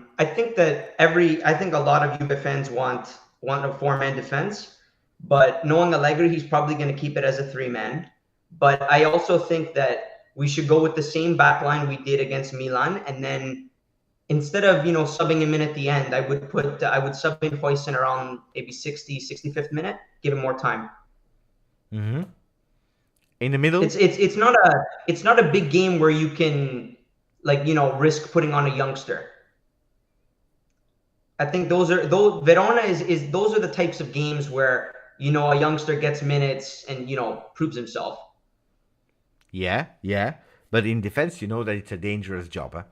lot of Juve fans want a 4-man defense, but knowing Allegri, he's probably going to keep it as a 3-man. But I also think that we should go with the same back line we did against Milan, and then instead of subbing him in at the end, I would sub in Huijsen around maybe 65th minute, give him more time. Mm-hmm. In the middle, it's not a big game where you can risk putting on a youngster. I think Verona is those are the types of games where a youngster gets minutes and proves himself. Yeah. But in defense, you know that it's a dangerous job, huh?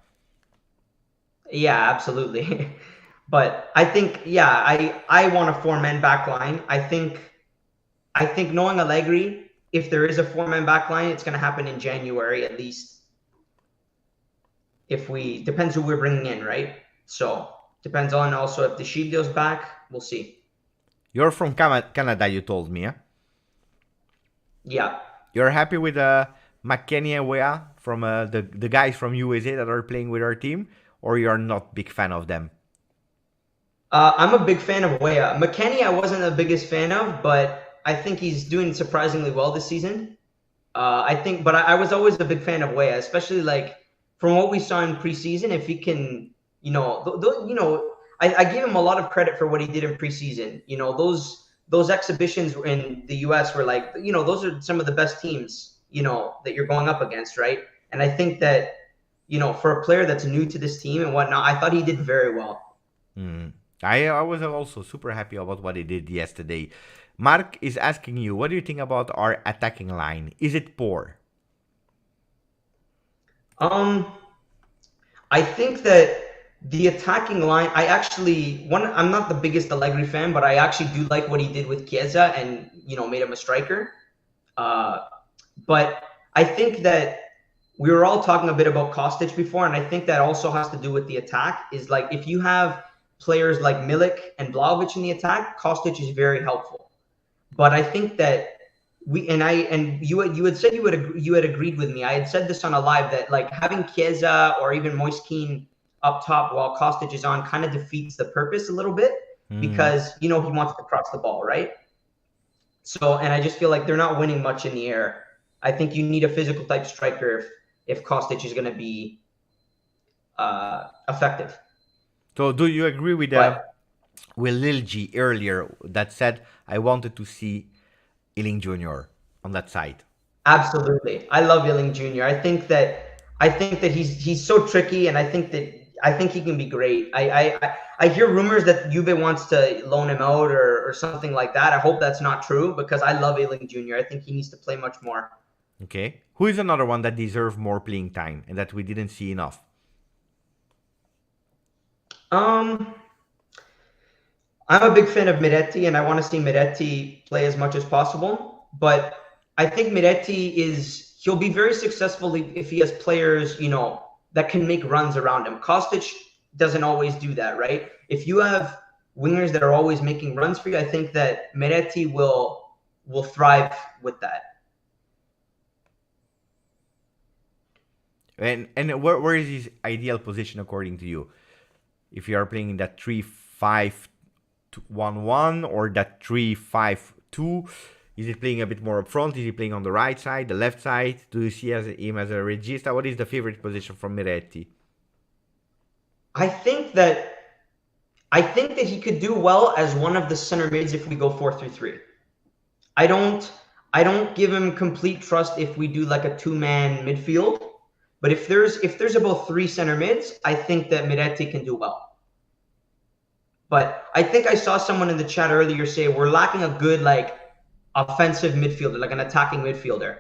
Yeah, absolutely. But I think I want a 4-man back line. I think knowing Allegri, if there is a 4-man back line, it's going to happen in January at least. Depends who we're bringing in, right? So depends on also if the Shivio's back. We'll see. You're from Canada, you told me, huh? Yeah. You're happy with McKennie and Wea from the guys from USA that are playing with our team, or you're not big fan of them? I'm a big fan of Wea. McKennie I wasn't the biggest fan of, but I think he's doing surprisingly well this season. But I was always a big fan of Wea, especially like from what we saw in preseason. If he can, I give him a lot of credit for what he did in preseason. those exhibitions in the US were like, those are some of the best teams, that you're going up against, right? And I think that, for a player that's new to this team and whatnot, I thought he did very well. I was also super happy about what he did yesterday. Mark is asking you, what do you think about our attacking line? Is it poor? I think that the attacking line, I'm not the biggest Allegri fan, but I actually do like what he did with Chiesa and, made him a striker. But I think that we were all talking a bit about Kostic before, and I think that also has to do with the attack. Is like if you have players like Milik and Vlahovic in the attack, Kostic is very helpful. But I think that you had said you had agreed with me. I had said this on a live that like having Chiesa or even Moise Kean up top while Kostic is on kind of defeats the purpose a little bit because he wants to cross the ball, right? So, and I just feel like they're not winning much in the air. I think you need a physical type striker if Kostic is going to be effective. So, do you agree with Lil G earlier that said I wanted to see Iling Jr. on that side? Absolutely, I love Iling Jr. I think that he's so tricky, and I think he can be great. I hear rumors that Juve wants to loan him out or something like that. I hope that's not true because I love Iling Jr. I think he needs to play much more. Okay. Who is another one that deserves more playing time and that we didn't see enough? I'm a big fan of Miretti, and I want to see Miretti play as much as possible. But I think he'll be very successful if he has players, that can make runs around him. Kostic doesn't always do that, right? If you have wingers that are always making runs for you, I think that Miretti will thrive with that. And where is his ideal position according to you? If you are playing in that 3-5-1-1 or that 3-5-2, is he playing a bit more up front? Is he playing on the right side, the left side? Do you see him as a regista? What is the favorite position from Miretti? I think that he could do well as one of the center mids if we go 4-3-3. I don't give him complete trust if we do like a two-man midfield. But if there's about three center mids, I think that Miretti can do well. But I think I saw someone in the chat earlier say we're lacking a good like offensive midfielder, like an attacking midfielder.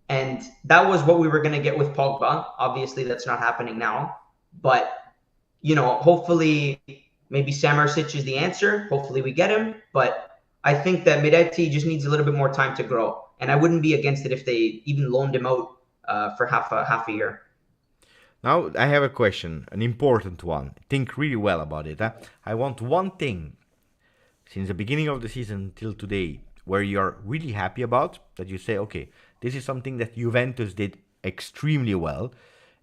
And that was what we were going to get with Pogba. Obviously, that's not happening now. But, hopefully maybe Samarsic is the answer. Hopefully we get him. But I think that Miretti just needs a little bit more time to grow. And I wouldn't be against it if they even loaned him out for half a year. Now I have a question, an important one. Think really well about it. I want one thing since the beginning of the season till today where you're really happy about, that you say, okay, this is something that Juventus did extremely well.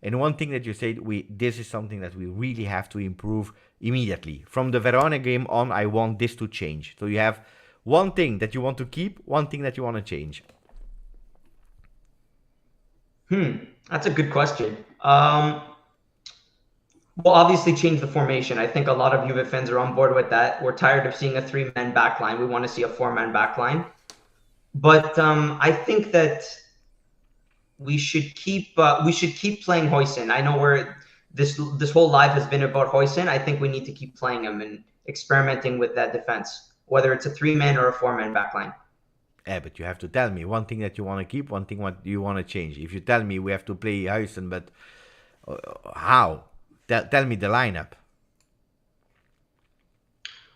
And one thing that you said, this is something that we really have to improve immediately. From the Verona game on, I want this to change. So you have one thing that you want to keep, one thing that you want to change. That's a good question. Well, obviously change the formation. I think a lot of Juve fans are on board with that. We're tired of seeing a three-man backline. We want to see a four-man backline. But I think that we should keep playing Huijsen. I know this whole live has been about Huijsen. I think we need to keep playing him and experimenting with that defense, whether it's a three-man or a four-man backline. Yeah, but you have to tell me one thing that you want to keep, one thing what you want to change. If you tell me we have to play Huijsen, but how? Tell me the lineup.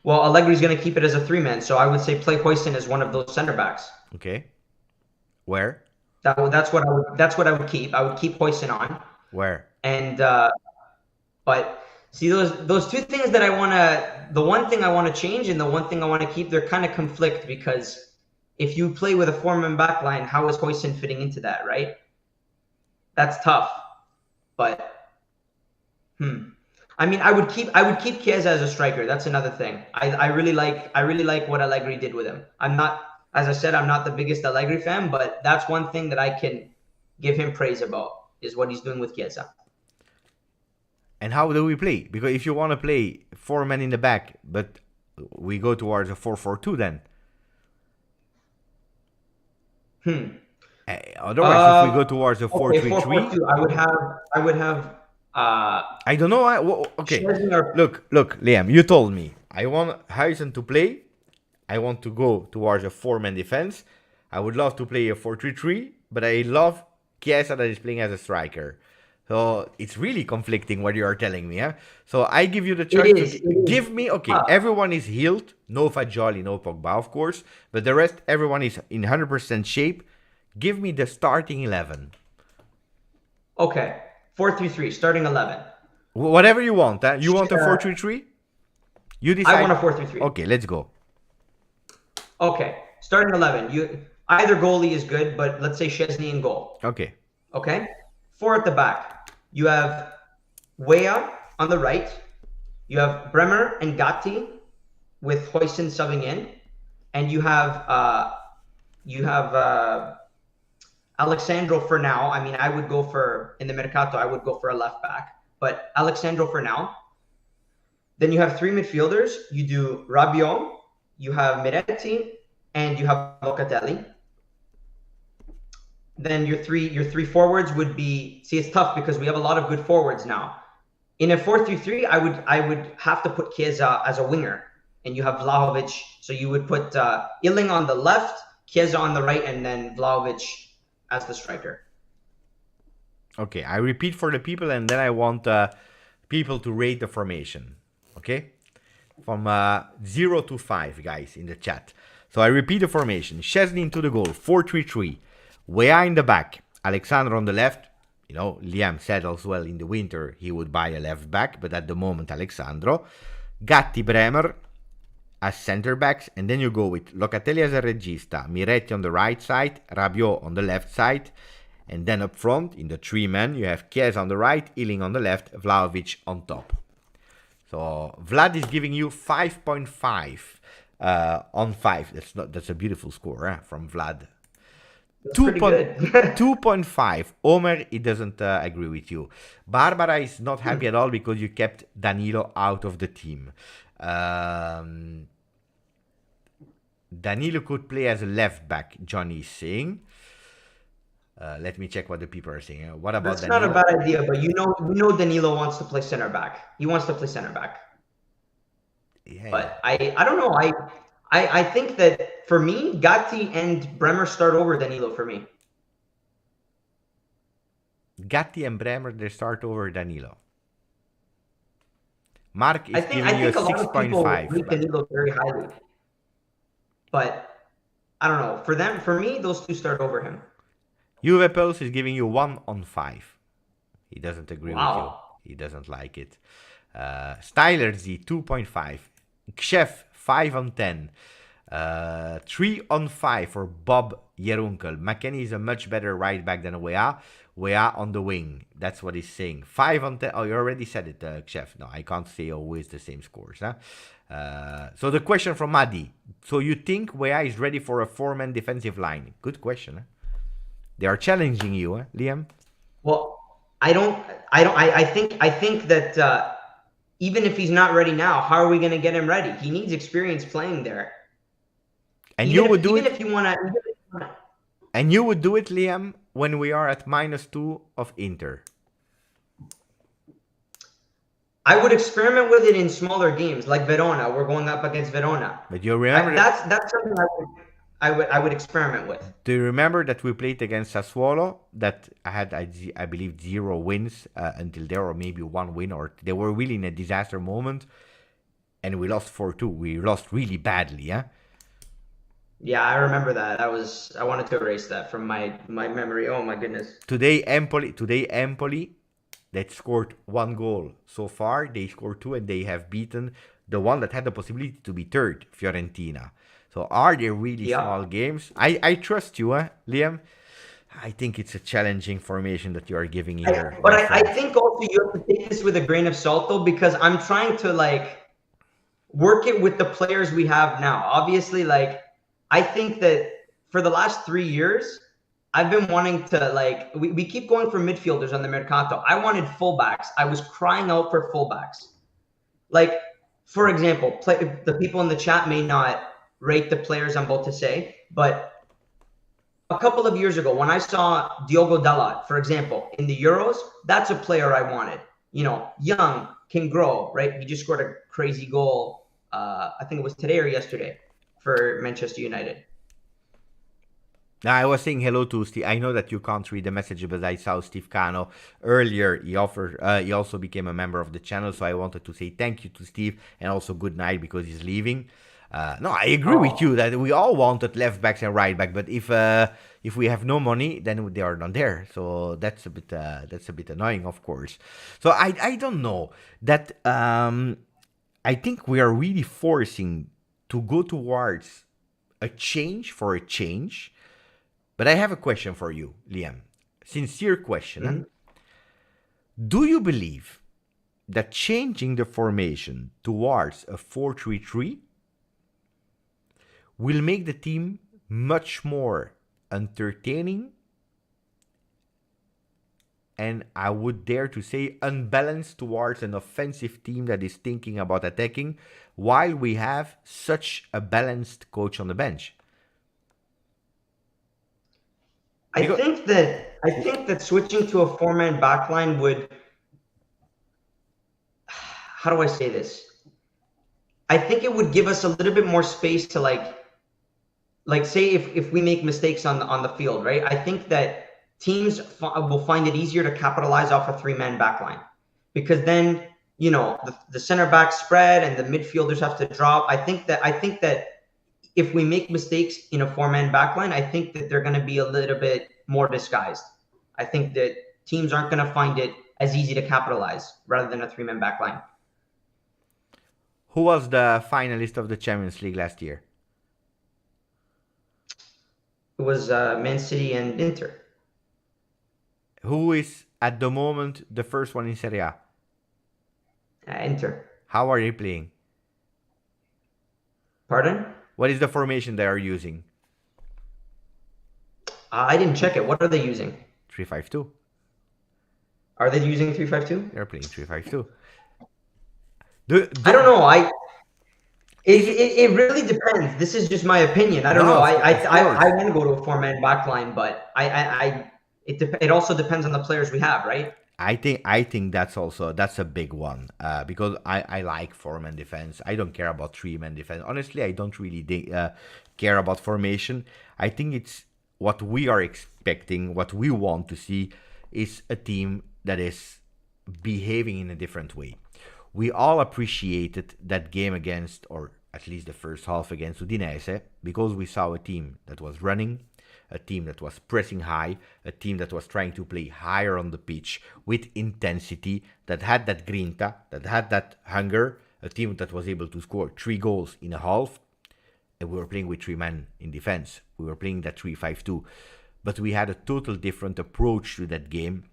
Well, Allegri's going to keep it as a three-man, so I would say play Huijsen as one of those center backs. Okay. Where? That's what I would keep. I would keep Huijsen on. Where? And but see those two things that the one thing I want to change and the one thing I want to keep, they're kind of conflict because if you play with a four-man backline, how is Huijsen fitting into that, right? That's tough. But I mean, I would keep Chiesa as a striker. That's another thing. I really like what Allegri did with him. As I said, I'm not the biggest Allegri fan, but that's one thing that I can give him praise about is what he's doing with Chiesa. And how do we play? Because if you want to play four men in the back, but we go towards a 4-4-2 then. Otherwise, if we go towards a 4-3-3, 4-4-2. I would have. I don't know. Okay, look, Liam. You told me I want Huijsen to play. I want to go towards a 4-man defense. I would love to play a 4-3-3, but I love Chiesa that is playing as a striker. So it's really conflicting what you are telling me. So I give you the choice. Give me, okay, everyone is healed. No Fagioli, no Pogba, of course. But the rest, everyone is in 100% shape. Give me the starting 11. Okay, 4-3-3, starting 11. Whatever you want. You want a 4-3-3? You decide. I want a 4-3-3. Okay, let's go. Okay, starting 11. Either goalie is good, but let's say Szczesny in goal. Okay. Okay, 4 at the back. You have Weah on the right. You have Bremer and Gatti with Huijsen subbing in, and you have Alexandro for now. I mean, I would go for, in the Mercato, I would go for a left back, but Alexandro for now. Then you have 3 midfielders. You do Rabiot, you have Miretti, and you have Locatelli. Then your three forwards would be, see, it's tough because we have a lot of good forwards now. In a 4-3-3, I would have to put Chiesa as a winger, and you have Vlahovic. So you would put Iling on the left, Chiesa on the right, and then Vlahovic as the striker. Okay, I repeat for the people, and then I want people to rate the formation. Okay, from 0 to 5, guys, in the chat. So I repeat the formation: Szczesny into the goal, 4-3-3. Weah in the back, Alexandro on the left. You know, Liam said as well in the winter he would buy a left back, but at the moment Alexandro. Gatti, Bremer as center backs, and then you go with Locatelli as a regista, Miretti on the right side, Rabiot on the left side, and then up front in the 3-man you have Chiesa on the right, Iling on the left, Vlahovic on top. So Vlad is giving you 5.5 on 5. That's a beautiful score from Vlad. 2.5. Omer, he doesn't agree with you. Barbara is not happy at all because you kept Danilo out of the team. Danilo could play as a left back, Johnny is saying. Let me check what the people are saying. What about That's Danilo? not a bad idea, but you know Danilo wants to play center back. He wants to play center back. Yeah, but I don't know. I think that for me, Gatti and Bremer start over Danilo for me. Gatti and Bremer, they start over Danilo. Mark is giving you a 6.5. rate Danilo very highly. But I don't know. For me, those two start over him. Juve Pulse is giving you 1 on 5. He doesn't agree with you. He doesn't like it. Styler Z, 2.5. Chef, 5 on 10. 3 on 5 for Bob Jerunkel. McKennie is a much better right back than Weah. Weah on the wing. That's what he's saying. 5 on 10. Oh, you already said it, Chef. No, I can't say always the same scores. So the question from Madi. So you think Weah is ready for a 4-man defensive line? Good question. They are challenging you, Liam. Well, I think that even if he's not ready now, how are we going to get him ready? He needs experience playing there. And you would do it if you want to. And you would do it, Liam, when we are at -2 of Inter. I would experiment with it in smaller games, like Verona. We're going up against Verona. But you remember that's something I would experiment with. Do you remember that we played against Sassuolo? That had, I believe, 0 wins until there, or maybe 1 win, or they were really in a disaster moment, and we lost 4-2. We lost really badly, yeah. Yeah, I remember that. I wanted to erase that from my memory. Oh my goodness. Today Empoli, that scored 1 goal so far. They scored 2, and they have beaten the one that had the possibility to be third, Fiorentina. So are they really small games? I trust you, Liam. I think it's a challenging formation that you are giving here. But I think also you have to take this with a grain of salt, though, because I'm trying to work it with the players we have now. Obviously, I think that for the last 3 years, I've been wanting to we keep going for midfielders on the Mercato. I wanted fullbacks. I was crying out for fullbacks. for example, the people in the chat may not rate the players I'm about to say, but a couple of years ago, when I saw Diogo Dalot, for example, in the Euros, that's a player I wanted. You know, young, can grow, right? He just scored a crazy goal. I think it was today or yesterday for Manchester United. Now, I was saying hello to Steve. I know that you can't read the message, but I saw Steve Cano earlier. He also became a member of the channel, so I wanted to say thank you to Steve and also good night because he's leaving. No, I agree with you that we all wanted left backs and right back, but if we have no money, then they are not there. So that's a bit annoying, of course. So I don't know that. I think we are really forcing to go towards a change for a change. But I have a question for you, Liam. Sincere question. Mm-hmm. Do you believe that changing the formation towards a 4-3-3 will make the team much more entertaining and I would dare to say unbalanced towards an offensive team that is thinking about attacking while we have such a balanced coach on the bench? I think that switching to a four-man backline would, how do I say this? I think it would give us a little bit more space to like say if we make mistakes on the field, right? I think that teams will find it easier to capitalize off a three-man backline because then, you know, the center back spread and the midfielders have to drop. I think that if we make mistakes in a four-man backline, I think that they're going to be a little bit more disguised. I think that teams aren't going to find it as easy to capitalize rather than a three-man backline. Who was the finalist of the Champions League last year? It was Man City and Inter. Who is at the moment the first one in Serie A? Inter. How are they playing? Pardon? What is the formation they are using? I didn't check it. What are they using? 3-5-2. Are they using 3-5-2? They're playing 3-5-2. I don't know. It really depends. This is just my opinion. I don't know. I want to go to a four-man backline, but it also depends on the players we have, right? I think that's a big one because I like four-man defense. I don't care about three-man defense. Honestly, I don't really care about formation. I think it's what we are expecting, what we want to see is a team that is behaving in a different way. We all appreciated that game against, or at least the first half against Udinese, because we saw a team that was running, a team that was pressing high, a team that was trying to play higher on the pitch with intensity, that had that grinta, that had that hunger, a team that was able to score 3 goals in a half, and we were playing with 3 men in defense. We were playing that 3-5-2, but we had a total different approach to that game.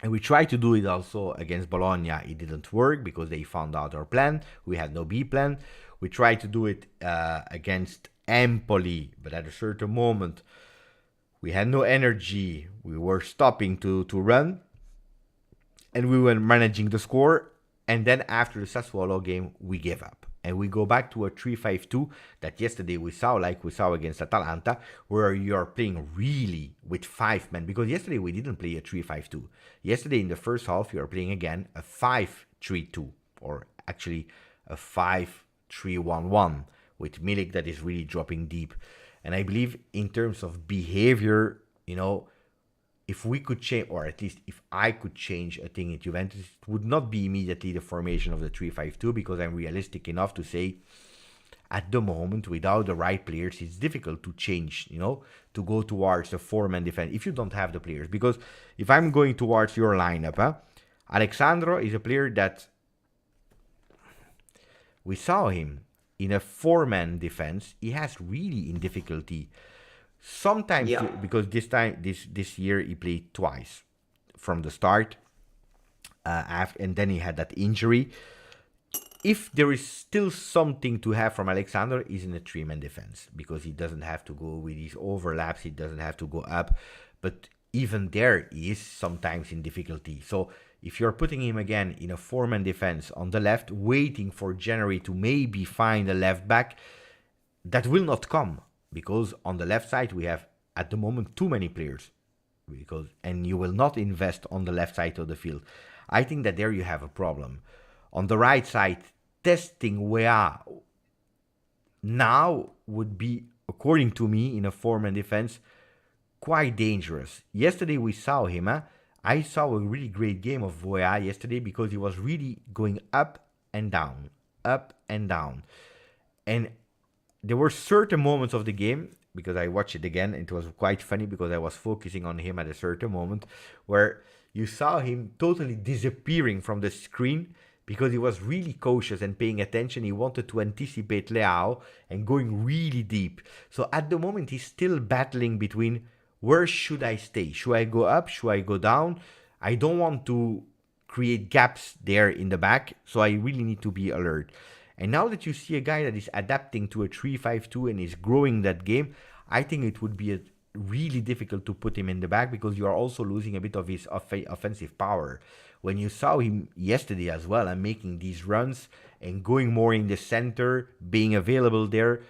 And we tried to do it also against Bologna. It didn't work because they found out our plan. We had no B plan. We tried to do it against Empoli, but at a certain moment, we had no energy. We were stopping to run, and we were managing the score. And then after the Sassuolo game, we gave up. And we go back to a 3-5-2 that yesterday we saw, like we saw against Atalanta, where you're playing really with 5 men. Because yesterday we didn't play a 3-5-2. Yesterday in the first half, you are playing again a 5-3-2, or actually a 5-3-1-1, with Milik that is really dropping deep. And I believe in terms of behavior, you know, if we could change, or at least if I could change a thing at Juventus, it would not be immediately the formation of the 3-5-2, because I'm realistic enough to say at the moment, without the right players, it's difficult to change, you know, to go towards a 4-man defense if you don't have the players. Because if I'm going towards your lineup, Alexandro is a player that we saw him in a 4-man defense. He has really in difficulty. Sometimes, because this year he played twice from the start, and then he had that injury. If there is still something to have from Alexander, is in a 3-man defense, because he doesn't have to go with these overlaps, he doesn't have to go up, but even there he is sometimes in difficulty. So if you're putting him again in a four-man defense on the left, waiting for January to maybe find a left back, that will not come, because on the left side we have at the moment too many players, and you will not invest on the left side of the field. I think that there you have a problem. On the right side, testing Weah now would be, according to me, in a four-man defense, quite dangerous. Yesterday we saw him. I saw a really great game of Weah yesterday because he was really going up and down, up and down. And there were certain moments of the game, because I watched it again, and it was quite funny because I was focusing on him at a certain moment, where you saw him totally disappearing from the screen because he was really cautious and paying attention. He wanted to anticipate Leao and going really deep. So at the moment, he's still battling between, where should I stay? Should I go up? Should I go down? I don't want to create gaps there in the back, so I really need to be alert. And now that you see a guy that is adapting to a 3-5-2 and is growing that game, I think it would be really difficult to put him in the back, because you are also losing a bit of his offensive power. When you saw him yesterday as well, and making these runs and going more in the center, being available there,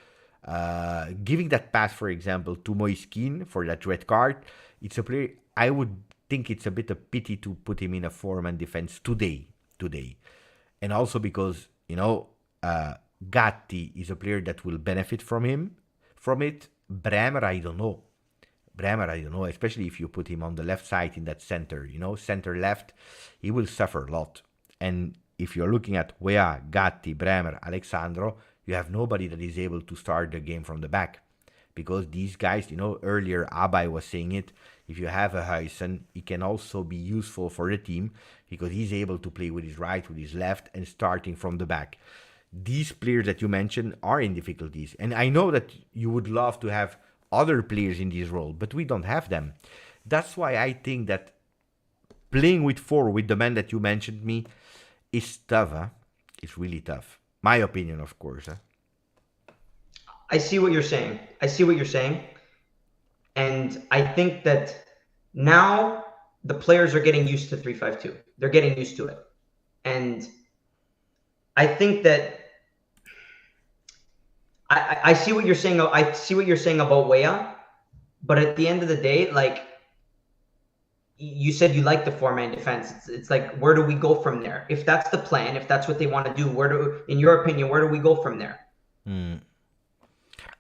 giving that pass, for example, to Moiskin for that red card, it's a player, I would think it's a bit of pity to put him in a four-man defense today. And also because, Gatti is a player that will benefit from it. Bremer, I don't know, especially if you put him on the left side in that center, center left, he will suffer a lot. And if you're looking at Weah, Gatti, Bremer, Alexandro, you have nobody that is able to start the game from the back. Because these guys, earlier Abai was saying it, if you have a Huijsen, he can also be useful for the team, because he's able to play with his right, with his left, and starting from the back. These players that you mentioned are in difficulties. And I know that you would love to have other players in this role, but we don't have them. That's why I think that playing with four, with the man that you mentioned me, is tough. It's really tough. My opinion, of course. I see what you're saying. And I think that now the players are getting used to 3-5-2. They're getting used to it. And I think that I see what you're saying. I see what you're saying about Weah, but at the end of the day, like you said, you like the four-man defense. It's like, where do we go from there? If that's the plan, if that's what they want to do, in your opinion, where do we go from there?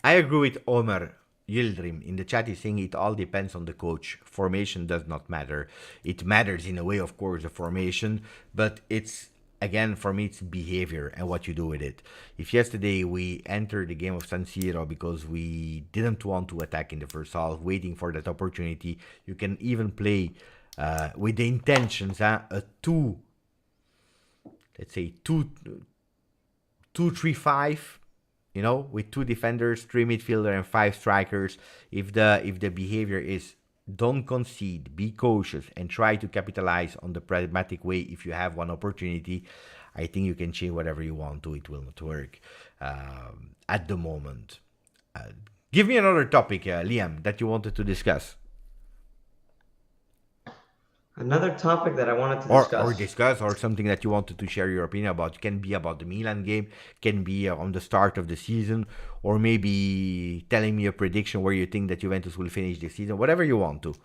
I agree with Omar Yildirim in the chat. Is saying it all depends on the coach. Formation does not matter. It matters in a way, of course, the formation, but it's, again, for me, it's behavior and what you do with it. If yesterday we entered the game of San Siro because we didn't want to attack in the first half, waiting for that opportunity, you can even play with the intentions, a 2-3-5, with two defenders, three midfielders, and five strikers. If the behavior is, don't concede, be cautious, and try to capitalize on the pragmatic way. If you have one opportunity, I think you can change whatever you want to. It will not work at the moment. Give me another topic, Liam, that you wanted to discuss. Another topic that I wanted to discuss. Or something that you wanted to share your opinion about. It can be about the Milan game, can be on the start of the season, or maybe telling me a prediction where you think that Juventus will finish the season, whatever you want to.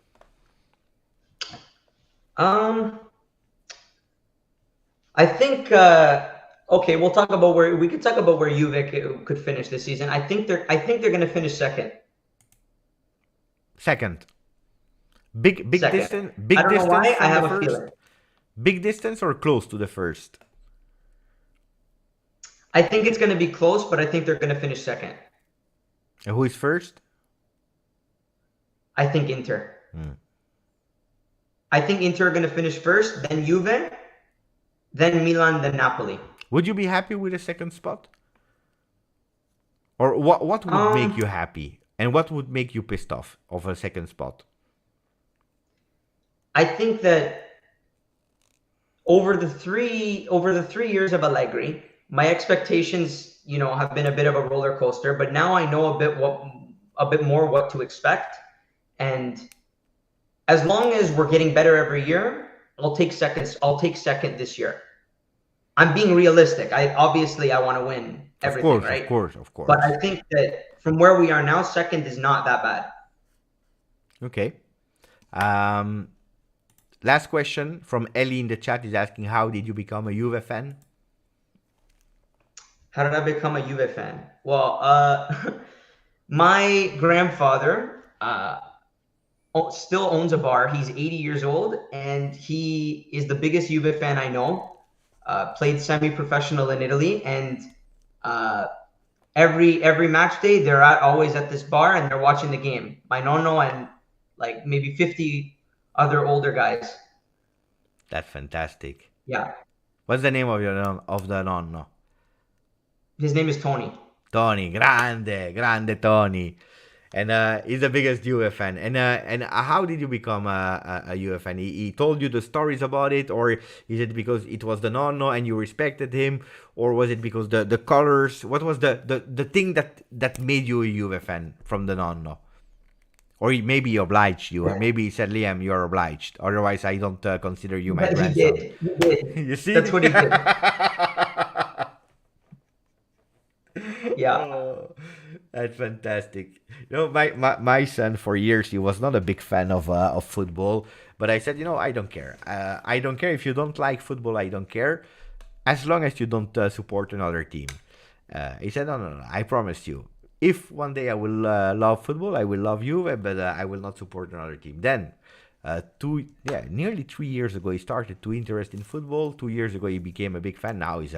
I think, okay, we could talk about where Juve could finish this season. I think they're going to finish second. Second. Big Second. distance. I don't know why. I have a feeling. Big distance or close to the first? I think it's going to be close, but I think they're going to finish second. And who is first? I think Inter. I think Inter are going to finish first, then Juve, then Milan, then Napoli. Would you be happy with a second spot? Or what would make you happy? And what would make you pissed off of a second spot? I think that over the 3 years of Allegri, my expectations, have been a bit of a roller coaster. But now I know a bit more what to expect, and as long as we're getting better every year, I'll take seconds. I'll take second this year. I'm being realistic. I want to win everything, right? Of course, of course. But I think that from where we are now, second is not that bad. Okay. Last question from Ellie in the chat is asking, how did you become a Juve fan? How did I become a Juve fan? Well, my grandfather still owns a bar. He's 80 years old, and he is the biggest Juve fan I know. Played semi-professional in Italy, and every match day they're always at this bar and they're watching the game. My nonno and like maybe 50 other older guys. That's fantastic. Yeah. What's the name of the nonno? His name is Tony. Tony, grande Tony. And he's the biggest Juve fan. And how did you become a Juve fan? He told you the stories about it, or is it because it was the nonno and you respected him, or was it because the colors? What was the thing that made you a Juve fan from the nonno? Or maybe he obliged you. Or maybe he said, Liam, you're obliged. Otherwise, I don't consider you my grandson. He did. You see? That's what he did. Yeah. Oh, that's fantastic. You know, my son for years, he was not a big fan of football, but I said, I don't care. I don't care if you don't like football. I don't care, as long as you don't support another team. He said, no. I promise you. If one day I will love football, I will love Juve, but I will not support another team. Then, nearly 3 years ago, he started to interest in football. 2 years ago, he became a big fan. Now he's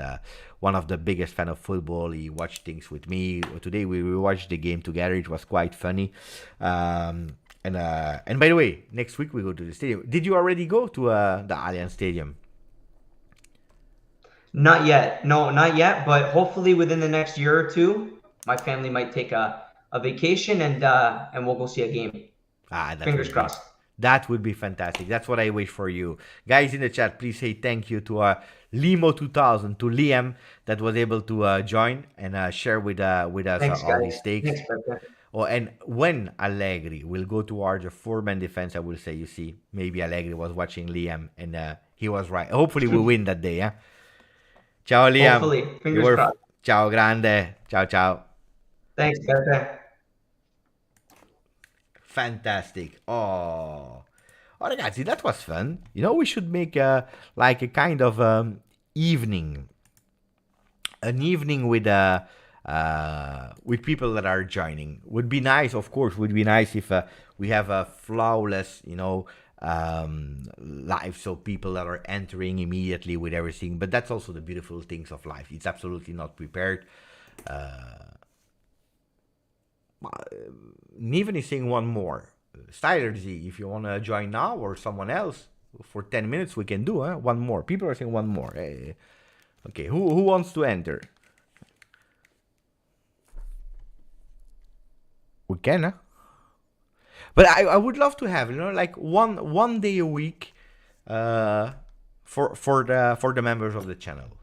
one of the biggest fan of football. He watched things with me. Today we watched the game together. It was quite funny. And by the way, next week we go to the stadium. Did you already go to the Allianz Stadium? Not yet. No, not yet. But hopefully within the next year or two, my family might take a vacation and we'll go see a game. Fingers crossed. That would be fantastic. That's what I wish for you. Guys in the chat, please say thank you to Limo 2000, to Liam, that was able to join and share with us all these takes. And when Allegri will go towards a 4-man defense, I will say, you see, maybe Allegri was watching Liam and he was right. Hopefully we win that day. Ciao, Liam. Hopefully. Fingers crossed. Ciao, grande. Ciao. Thanks, Pepe. Fantastic. Oh, ragazzi, that was fun. We should make a kind of evening. An evening with people that are joining. Would be nice, of course. Would be nice if we have a flawless, live, so people that are entering immediately with everything. But that's also the beautiful things of life. It's absolutely not prepared. Niven is saying one more. Styler Z, if you want to join now or someone else for 10 minutes, we can do one more. People are saying one more. Hey. Okay, who wants to enter? We can, But I would love to have, like one day a week for the members of the channel.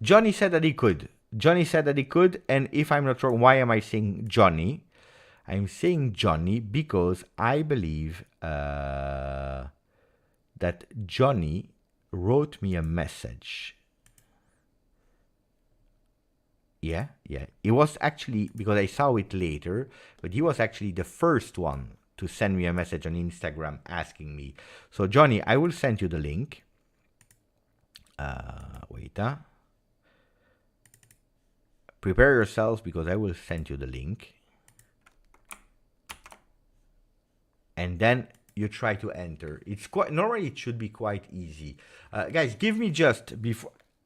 Johnny said that he could. And if I'm not wrong, why am I saying Johnny? I'm saying Johnny because I believe that Johnny wrote me a message. Yeah. It was actually, because I saw it later, but he was actually the first one to send me a message on Instagram asking me. So Johnny, I will send you the link. Wait. Prepare yourselves because I will send you the link. And then you try to enter. Normally it should be quite easy. Guys, give me just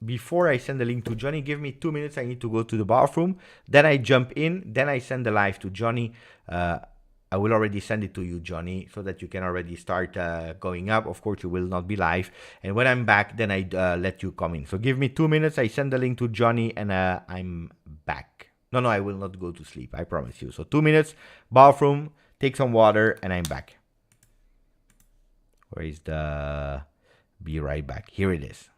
before I send the link to Johnny, give me 2 minutes. I need to go to the bathroom. Then I jump in. Then I send the live to Johnny. I will already send it to you, Johnny, so that you can already start going up. Of course, you will not be live. And when I'm back, then I let you come in. So give me 2 minutes. I send the link to Johnny and I'm back. No, I will not go to sleep. I promise you. So 2 minutes, bathroom, take some water, and I'm back. Where is the... Be right back. Here it is.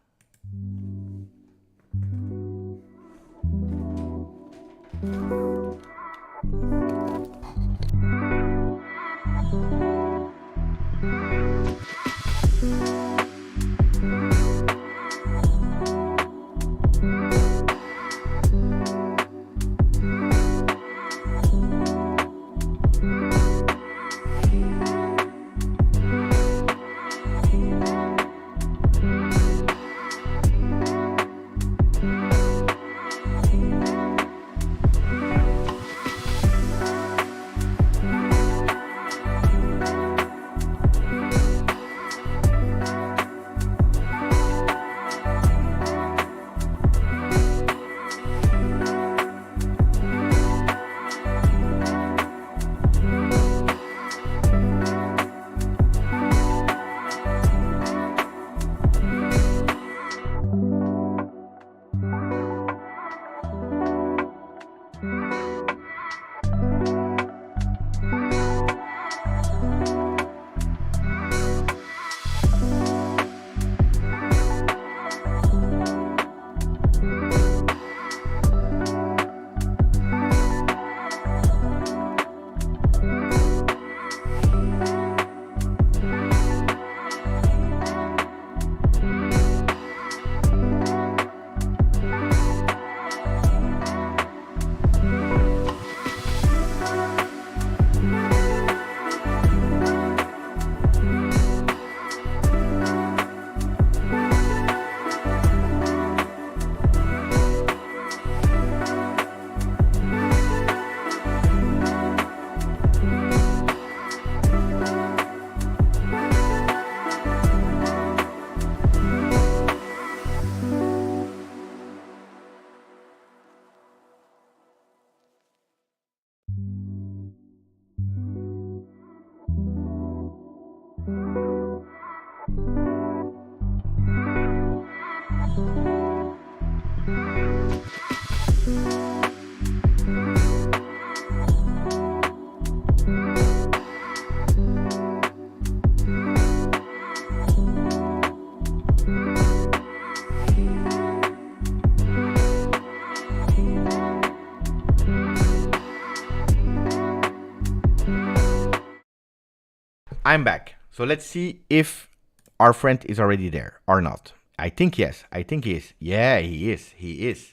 I'm back. So let's see if our friend is already there or not. I think yes. I think he is. Yeah, he is. He is.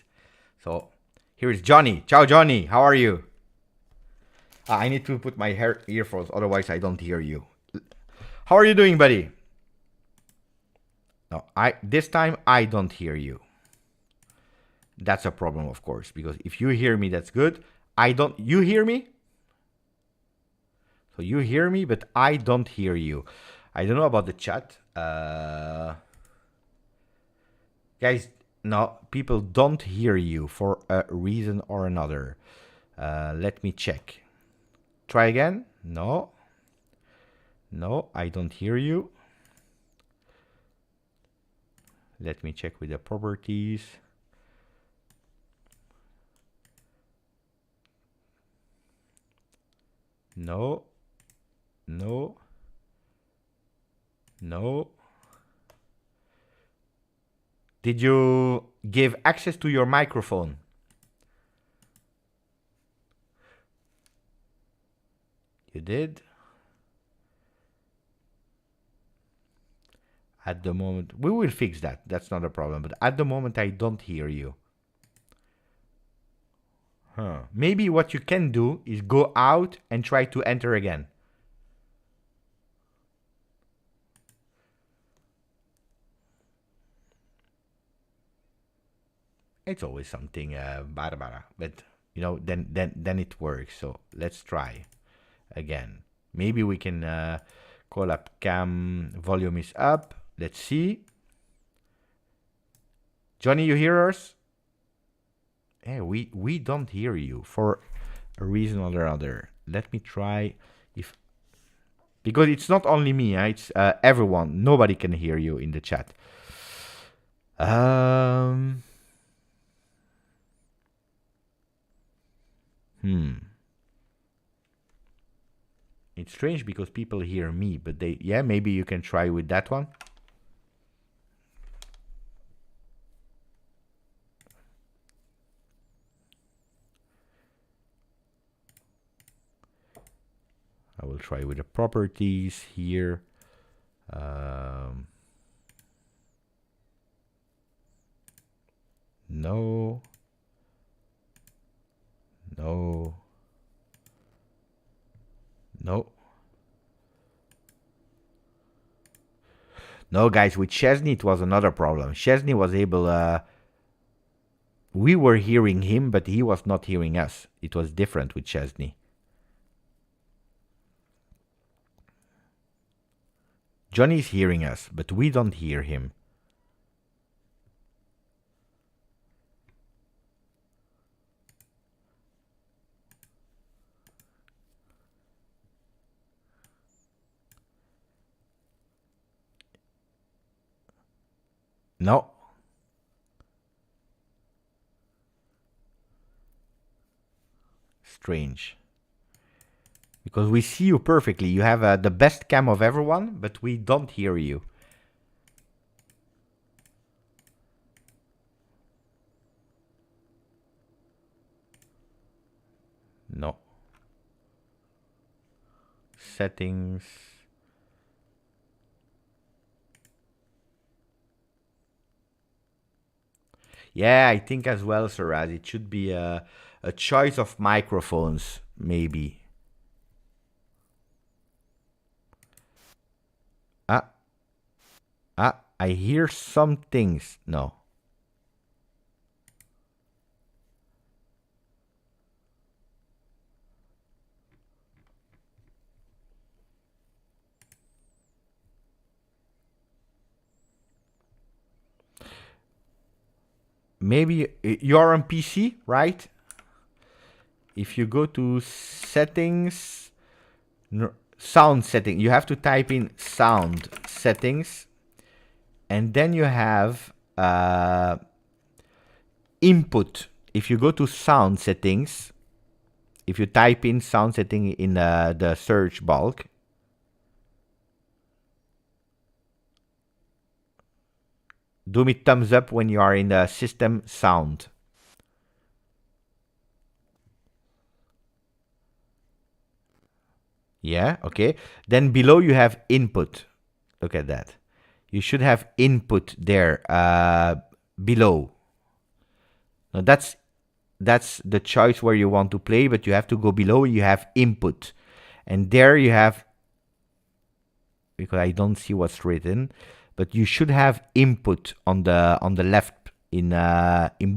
So here is Johnny. Ciao, Johnny. How are you? I need to put my earphones, otherwise I don't hear you. How are you doing, buddy? No, this time I don't hear you. That's a problem, of course, because if you hear me, that's good. You hear me? So you hear me, but I don't hear you. I don't know about the chat. Guys, no, people don't hear you for a reason or another. Let me check. Try again. No. No, I don't hear you. Let me check with the properties. No. No. No. Did you give access to your microphone? You did? At the moment, we will fix that. That's not a problem. But at the moment, I don't hear you. Maybe what you can do is go out and try to enter again. It's always something barbara, but you know, then it works. So let's try again. Maybe we can call up cam. Volume is up. Let's see. Johnny, you hear us? Yeah, we don't hear you for a reason or another. Let me try if, because it's not only me, it's everyone. Nobody can hear you in the chat. It's strange because people hear me, but maybe you can try with that one. I will try with the properties here. No. No. No. No, guys, with Chesney, it was another problem. Chesney was able... we were hearing him, but he was not hearing us. It was different with Chesney. Johnny's hearing us, but we don't hear him. No. Strange. Because we see you perfectly. You have the best cam of everyone, but we don't hear you. No. Settings. Yeah, I think as well, Saraz. It should be a choice of microphones, maybe. I hear some things. No. Maybe you're on PC, right? If you go to settings, sound setting, you have to type in sound settings. And then you have input. If you go to sound settings, if you type in sound setting in the search bulk, do me thumbs up when you are in the system sound. Yeah, okay. Then below you have input. Look at that. You should have input there below. Now that's the choice where you want to play, but you have to go below. You have input, and there you have, because I don't see what's written, but you should have input on the left in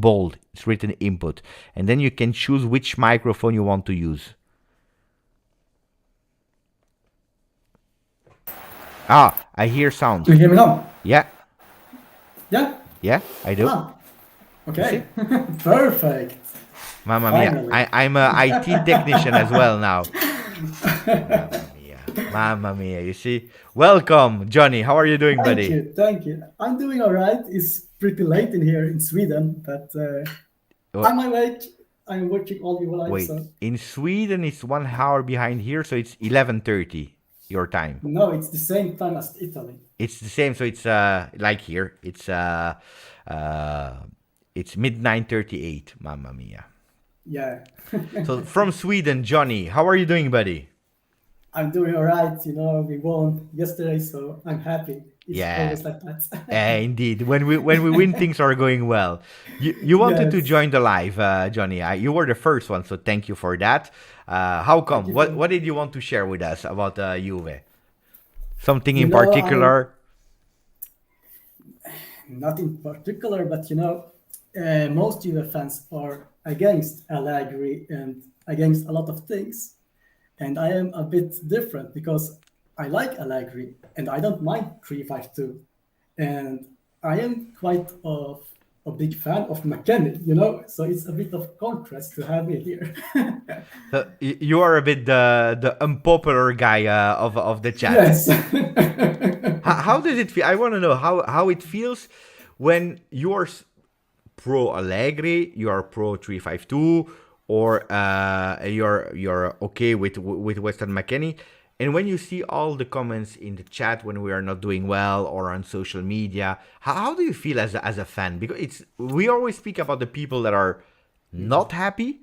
bold. It's written input, and then you can choose which microphone you want to use. Ah, I hear sound. Do you hear me now? Yeah, Yeah? yeah, I do. Ah, okay. Perfect. Mamma mia, Finally. I'm a IT technician as well now. Mamma mia, mamma mia. You see, welcome, Johnny. How are you doing, buddy? Thank you. I'm doing all right. It's pretty late in here in Sweden, but I'm awake. I'm watching all your live. Wait, So. in Sweden it's 1 hour behind here, so it's 11:30 your time. No, it's the same time as Italy. It's the same, so it's like here. It's midnight 38. Mamma mia. Yeah. So from Sweden, Johnny, how are you doing, buddy? I'm doing all right. You know, we won yesterday, so I'm happy. It's Yeah. always like that. Indeed. When we win, things are going well. You wanted to Yes. join the live, Johnny. You were the first one, so thank you for that. How come? What did you want to share with us about Juve? Something in particular? Not in particular, but you know, most Juve fans are against Allegri and against a lot of things. And I am a bit different because I like Allegri and I don't mind 3-5-2. And I am quite a big fan of McKennie, you know, so it's a bit of contrast to have me here. So you are a bit the unpopular guy of the chat. Yes. How does it feel? I want to know how it feels when you're pro Allegri, you are pro 3-5-2, or you're okay with Weston McKennie, and when you see all the comments in the chat when we are not doing well or on social media, how do you feel as a fan? Because we always speak about the people that are not happy,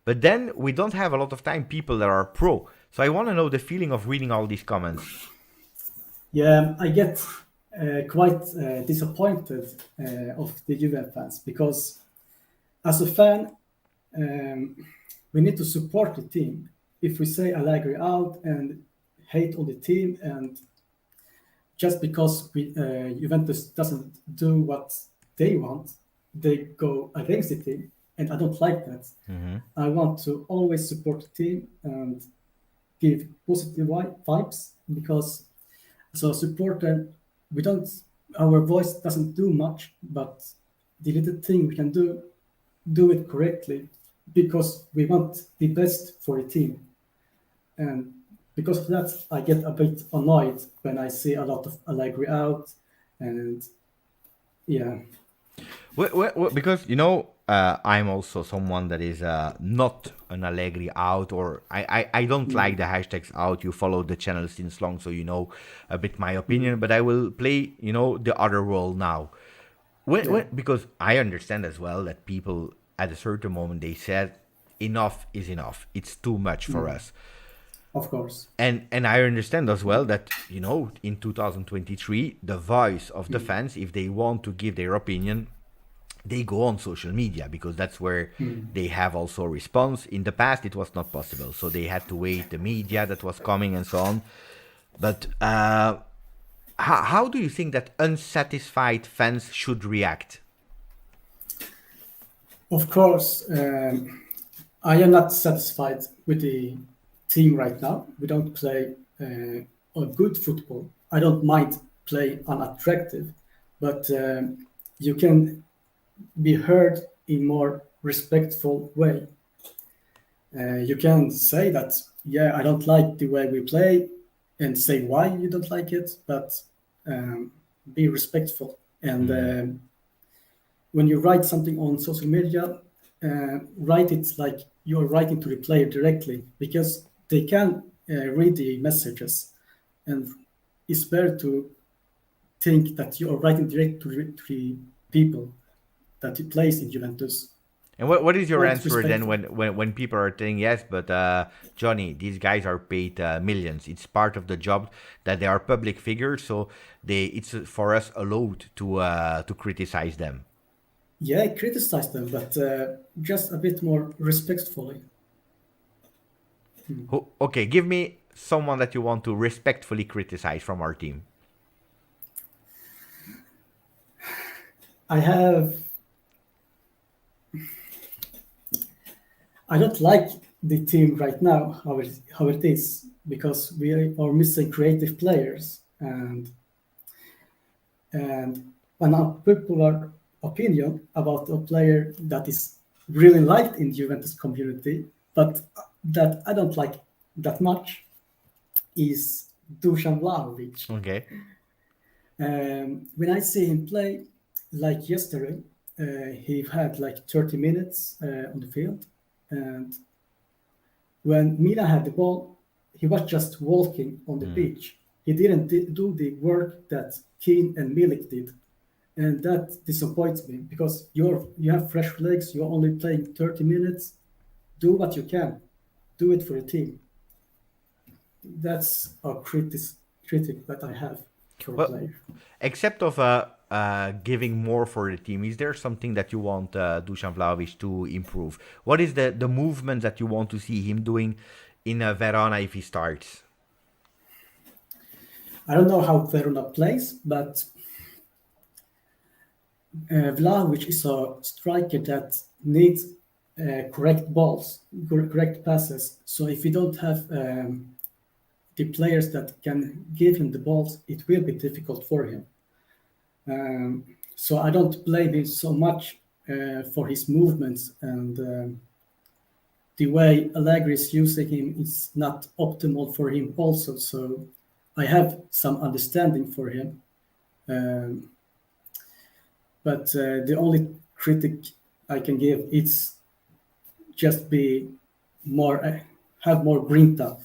but then we don't have a lot of time people that are pro. So I want to know the feeling of reading all these comments. Yeah, I get quite disappointed of the Juve fans because as a fan, we need to support the team. If we say Allegri out and hate on the team, and just because Juventus doesn't do what they want, they go against the team, and I don't like that. Mm-hmm. I want to always support the team and give positive vibes because as a supporter, our voice doesn't do much, but the little thing we can do it correctly because we want the best for the team. And because of that, I get a bit annoyed when I see a lot of Allegri out, and yeah. Well, because, you know, I'm also someone that is not an Allegri out, or I don't like the hashtags out. You follow the channel since long, so you know a bit my opinion, but I will play, you know, the other role now. Because I understand as well that people at a certain moment, they said, enough is enough. It's too much for us. Of course. And I understand as well that, you know, in 2023, the voice of the fans, if they want to give their opinion, they go on social media because that's where they have also a response. In the past, it was not possible. So they had to wait the media that was coming and so on. But how do you think that unsatisfied fans should react? Of course, I am not satisfied with the team right now. We don't play a good football. I don't mind play unattractive, but you can be heard in more respectful way. You can say that, yeah, I don't like the way we play, and say why you don't like it, but be respectful. And when you write something on social media, write it like you're writing to the player directly, because they can read the messages, and it's better to think that you are writing direct to the people that he plays in Juventus. And what is your quite answer then respectful. when people are saying yes, but Johnny, these guys are paid millions. It's part of the job that they are public figures, so it's for us allowed to criticize them. Yeah, I criticize them, but just a bit more respectfully. Okay, give me someone that you want to respectfully criticize from our team. I have. I don't like the team right now, how it is, because we are missing creative players, and an unpopular opinion about a player that is really liked in Juventus community, but that I don't like that much, is Dusan Vlahovic. Okay. When I see him play, like yesterday, he had like 30 minutes on the field, and when Milan had the ball, he was just walking on the pitch. He didn't do the work that Keane and Milik did, and that disappoints me because you have fresh legs. You're only playing 30 minutes. Do what you can. Do it for the team. That's a critic that I have for a Well, player. except of giving more for the team, is there something that you want Dusan Vlahovic to improve? What is the movement that you want to see him doing in Verona if he starts? I don't know how Verona plays, but Vlahovic is a striker that needs correct balls, correct passes. So if you don't have the players that can give him the balls, it will be difficult for him. So I don't blame him so much for his movements, and the way Allegri is using him is not optimal for him also. So I have some understanding for him. But the only critic I can give is just be more, have more grinta.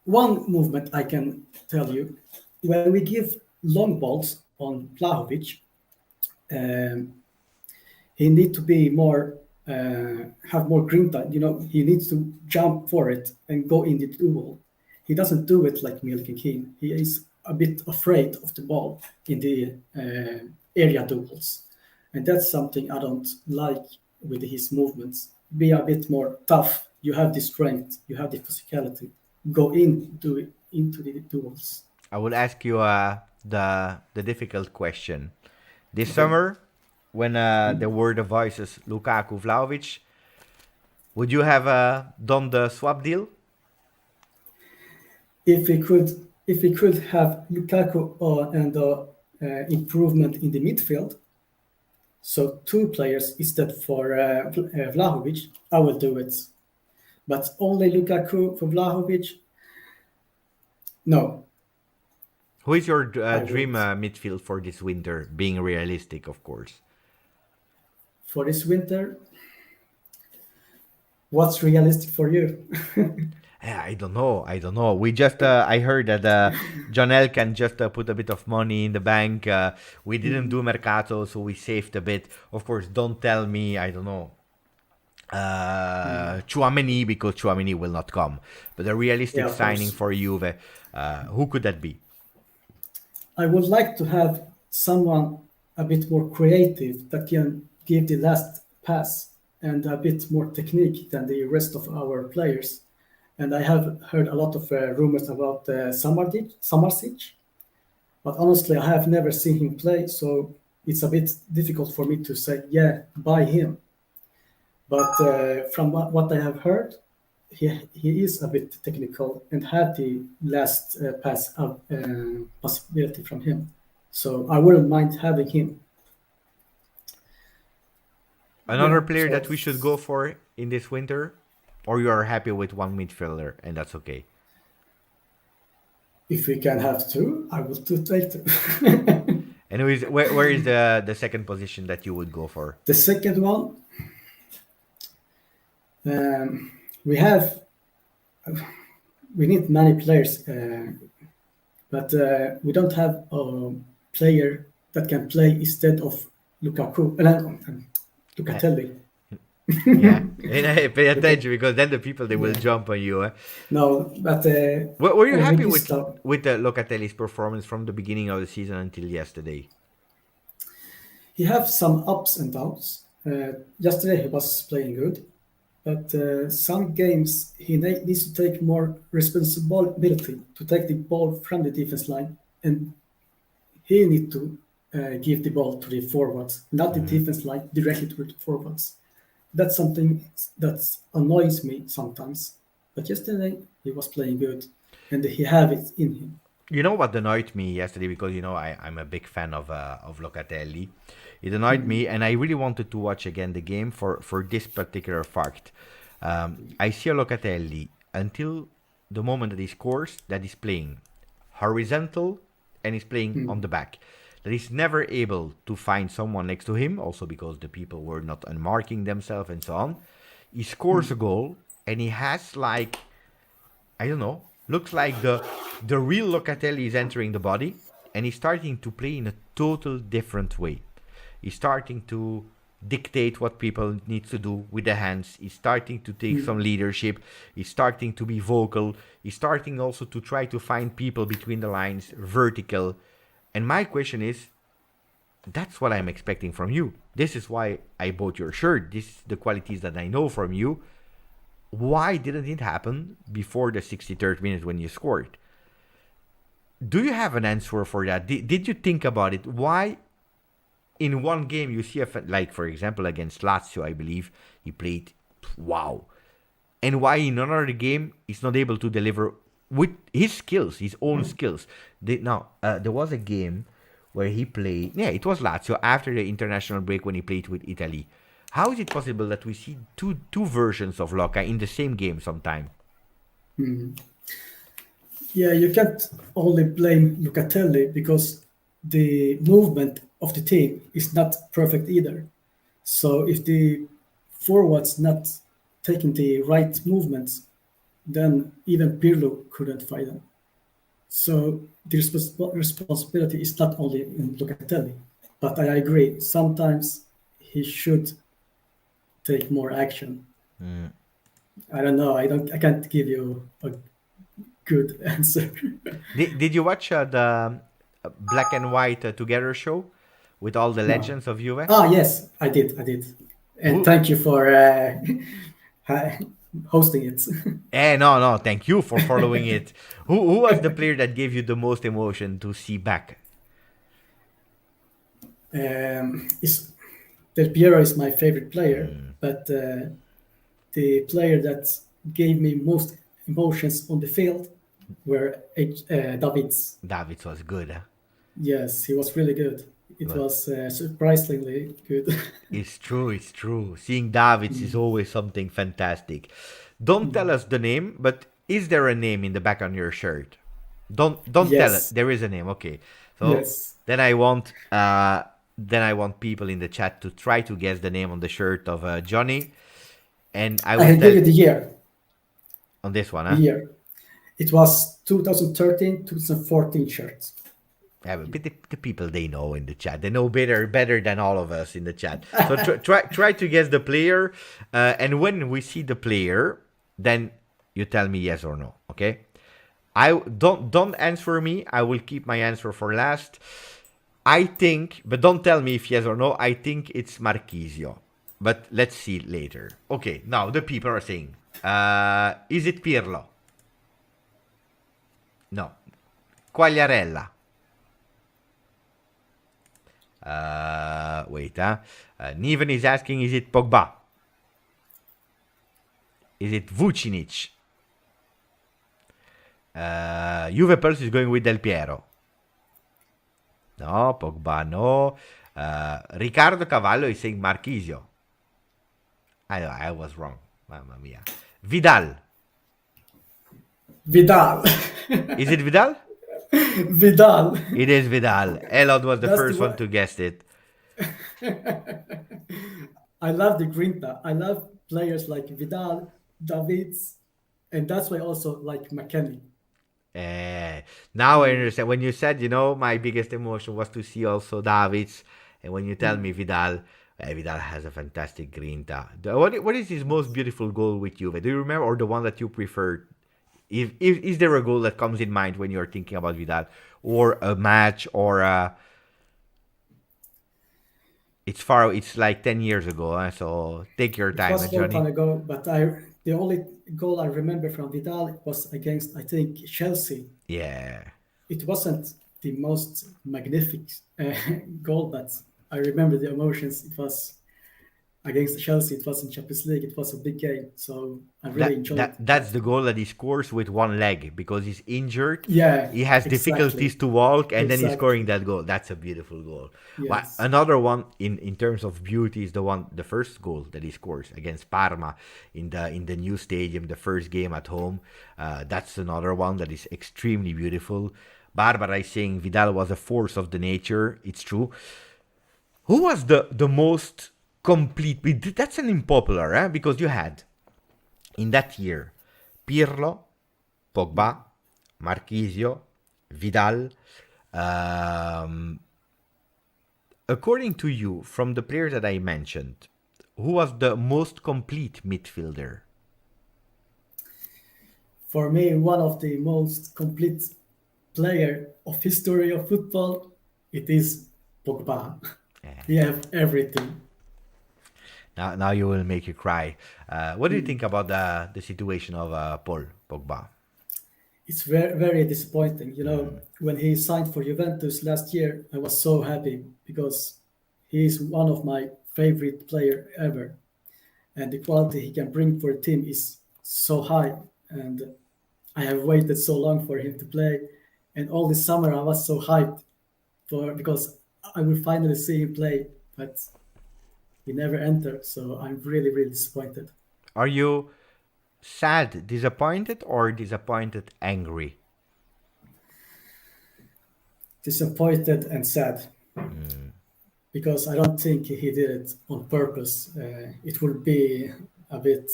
One movement I can tell you, when we give long balls on Vlahovic, he needs to be more, have more grinta. You know, he needs to jump for it and go in the duel. He doesn't do it like Milik and Keane. He is a bit afraid of the ball in the area duels. And that's something I don't like with his movements. Be a bit more tough. You have the strength, you have the physicality. Go into the duels. I will ask you the difficult question. This summer, when there were the voices Lukaku Vlahovic, would you have done the swap deal? If we could have Lukaku and improvement in the midfield, so two players instead for Vlahovic, I will do it. But only Lukaku for Vlahovic, no. Who is your I dream won't. midfield for this winter? Being realistic, of course. For this winter, what's realistic for you? I don't know. I don't know. We just I heard that Jonel can just put a bit of money in the bank. We didn't do mercato, so we saved a bit. Of course, don't tell me. I don't know. Chouameni, because Chouameni will not come. But a realistic Yeah, of signing course. for Juve. Who could that be? I would like to have someone a bit more creative that can give the last pass and a bit more technique than the rest of our players. And I have heard a lot of rumors about Samardzic, but honestly, I have never seen him play, so it's a bit difficult for me to say, yeah, buy him. But from what I have heard, he is a bit technical and had the last pass possibility from him. So I wouldn't mind having him. Another Yeah, player so that we should go for in this winter? Or you are happy with one midfielder and that's okay? if we can have two, I will take two. Anyways, where is the second position that you would go for? The second one, we have we need many players, but we don't have a player that can play instead of Lukaku, Locatelli. Yeah, and pay attention because then the people they will jump on you. No, but Were you happy with Regista, Locatelli's performance from the beginning of the season until yesterday? he have some ups and downs. Yesterday he was playing good, but some games he needs to take more responsibility to take the ball from the defense line, and he need to give the ball to the forwards, not the defense line directly to the forwards. That's something that annoys me sometimes. But yesterday he was playing good, and he have it in him. You know what annoyed me yesterday because I'm a big fan of Locatelli. It annoyed me, and I really wanted to watch again the game for this particular fact. I see a Locatelli until the moment that he scores that he's playing horizontal and he's playing on the back. That he's never able to find someone next to him, also because the people were not unmarking themselves and so on. He scores a goal, and he has like, I don't know, looks like the real Locatelli is entering the body, and he's starting to play in a total different way. He's starting to dictate what people need to do with the hands. He's starting to take some leadership. He's starting to be vocal. He's starting also to try to find people between the lines, vertical. And my question is, that's what I'm expecting from you. This is why I bought your shirt. This is the qualities that I know from you. Why didn't it happen before the 63rd minute when you scored? Do you have an answer for that? Did you think about it? Why in one game you see, like for example against Lazio, I believe, he played wow. And why in another game he's not able to deliver with his skills, his own skills? There was a game where he played, it was Lazio after the international break when he played with Italy. How is it possible that we see two versions of Loca in the same game sometime? Yeah, you can't only blame Locatelli because the movement of the team is not perfect either. So if the forwards not taking the right movements, then even Pirlo couldn't fight them. So the responsibility is not only in Locatelli, but I agree. Sometimes he should take more action. I don't know. I can't give you a good answer. Did you watch the Black and White Together show with all the legends of Juve? Yes, I did. And thank you for hosting it. No, thank you for following it. Who was the player that gave you the most emotion to see back? Del Piero is my favorite player, but the player that gave me most emotions on the field were Davids. Davids was good, huh? Yes, he was really good. It was surprisingly good. It's true. Seeing Davids is always something fantastic. Don't tell us the name, but is there a name in the back on your shirt? Don't tell us. There is a name. Okay. So then I want people in the chat to try to guess the name on the shirt of Johnny, and I will give you the year. On this one, huh? The year. It was 2013, 2014 shirts. Yeah, but the people they know in the chat, they know better than all of us in the chat. So try to guess the player, and when we see the player, then you tell me yes or no. Okay? I don't answer me. I will keep my answer for last. I think, but don't tell me if yes or no. I think it's Marchisio, but let's see later. Okay, now the people are saying, is it Pirlo? No. Quagliarella. Niven is asking, is it Pogba? Is it Vucinic? Juve Pulse is going with Del Piero. No, Pogba, no. Riccardo Cavallo is saying Marchisio. I was wrong. Mamma mia. Vidal. Is it Vidal? Vidal. It is Vidal. Elod was the first one to guess it. I love the Grinta. I love players like Vidal, Davids, and that's why I also like McKennie. Now I understand. When you said, my biggest emotion was to see also Davids, and when you tell me Vidal, Vidal has a fantastic grinta. What is his most beautiful goal with Juve? Do you remember, or the one that you prefer? If is there a goal that comes in mind when you're thinking about Vidal, or a match, or it's far? It's like 10 years ago, so take your It time, was a long time Johnny. ago, but the only goal I remember from Vidal was against, I think, Chelsea. Yeah. It wasn't the most magnificent goal, but I remember the emotions. It was against Chelsea. It was in Champions League. It was a big game, so I really enjoyed That's that. the goal that he scores with one leg because he's injured. Yeah, He has exactly, difficulties to walk, and then he's scoring exactly. that goal. That's a beautiful goal. Yes. Another one in terms of beauty is the first goal that he scores against Parma in the new stadium, the first game at home. That's another one that is extremely beautiful. Barbara is saying Vidal was a force of the nature. It's true. Who was the most complete? That's an unpopular, because you had in that year Pirlo, Pogba, Marquisio, Vidal. Um, According to you, from the players that I mentioned, who was the most complete midfielder? For me, one of the most complete player of history of football, it is Pogba. He have everything. Now you will make you cry. What do you think about the situation of Paul Pogba? It's very, very disappointing. You know, when he signed for Juventus last year, I was so happy because he is one of my favorite player ever, and the quality he can bring for a team is so high. And I have waited so long for him to play, and all this summer I was so hyped for because I will finally see him play, but he never entered. So I'm really, really disappointed. Are you sad, disappointed, or disappointed, angry? Disappointed and sad because I don't think he did it on purpose. It would be a bit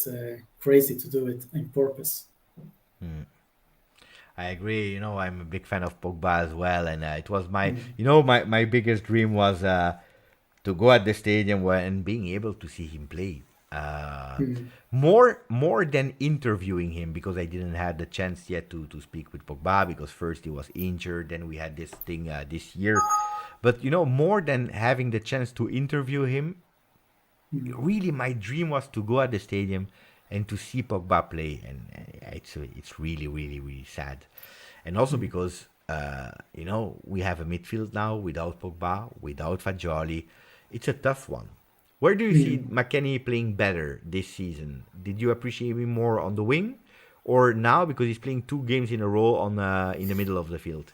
crazy to do it on purpose. I agree. I'm a big fan of Pogba as well, and it was my biggest dream was to go at the stadium and being able to see him play. More than interviewing him because I didn't have the chance yet to speak with Pogba because first he was injured, then we had this thing this year. But more than having the chance to interview him, really my dream was to go at the stadium and to see Pogba play, and it's really really really sad, and also because we have a midfield now without Pogba, without Fagioli. It's a tough one. Where do you see McKennie playing better this season? Did you appreciate him more on the wing, or now because he's playing 2 games in a row on in the middle of the field?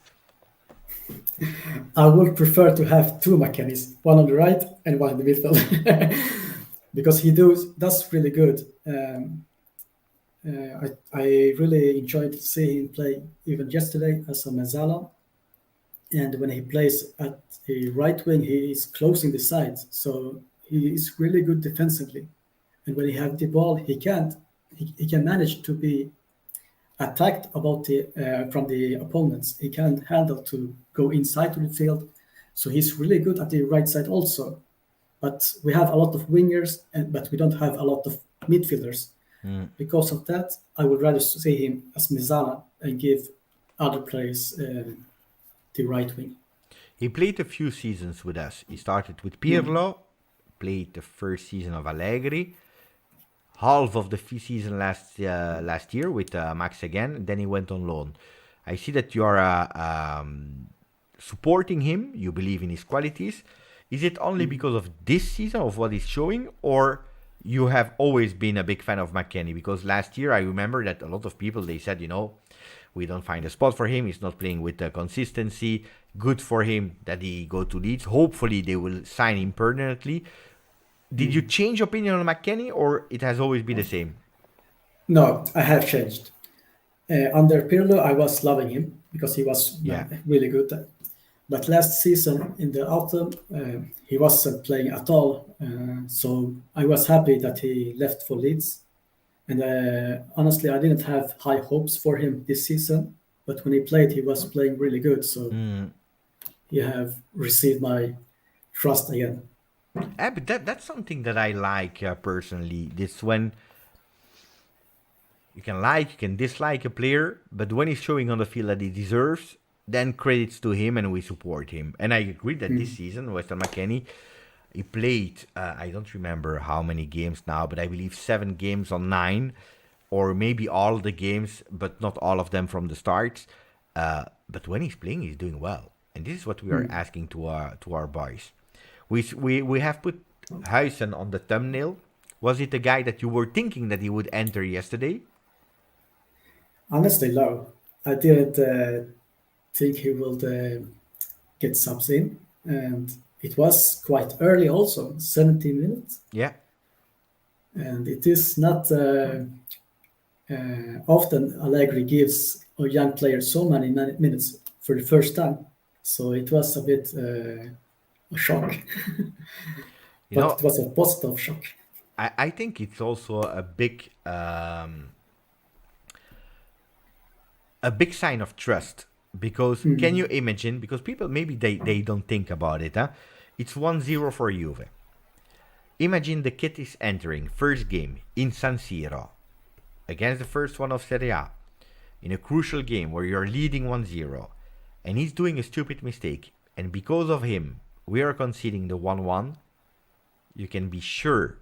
I would prefer to have two mechanics, one on the right and one in the midfield, because he does really good. I really enjoyed seeing him play even yesterday as a Mezzala. And when he plays at the right wing, he is closing the sides. So he is really good defensively. And when he has the ball, he can manage to be attacked about from the opponents. He can handle to go inside to the field. So he's really good at the right side also. But we have a lot of wingers, but we don't have a lot of midfielders. Because of that, I would rather see him as Mezzala and give other players the right wing. He played a few seasons with us. He started with Pirlo, played the first season of Allegri, half of the season last year with Max again. Then he went on loan. I see that you are supporting him. You believe in his qualities. Is it only because of this season of what he's showing, or you have always been a big fan of McKennie? Because last year I remember that a lot of people they said, we don't find a spot for him. He's not playing with consistency. Good for him that he go to Leeds. Hopefully they will sign him permanently. Did you change opinion on McKennie, or it has always been the same? No, I have changed. Under Pirlo, I was loving him because he was really good. But last season in the autumn, he wasn't playing at all. So I was happy that he left for Leeds. And honestly, I didn't have high hopes for him this season. But when he played, he was playing really good. So he have received my trust again. But that's something that I like personally. This when you can dislike a player, but when he's showing on the field that he deserves, then credits to him and we support him. And I agree that this season, Weston McKennie, he played, I don't remember how many games now, but I believe 7 games on 9, or maybe all the games, but not all of them from the start. But when he's playing, he's doing well. And this is what we are asking to our boys. We have put Huijsen on the thumbnail. Was it the guy that you were thinking that he would enter yesterday? Honestly, no. I didn't think he would get subs in, and it was quite early also, 17 minutes. Yeah. And it is not often Allegri gives a young player so many minutes for the first time. So it was a bit a shock. But it was a positive shock. I think it's also a big sign of trust, because can you imagine, because people maybe they don't think about it, it's 1-0 for Juve. Imagine the kid is entering first game in San Siro against the first one of Serie A in a crucial game where you're leading 1-0, and he's doing a stupid mistake, and because of him we are conceding the 1-1. You can be sure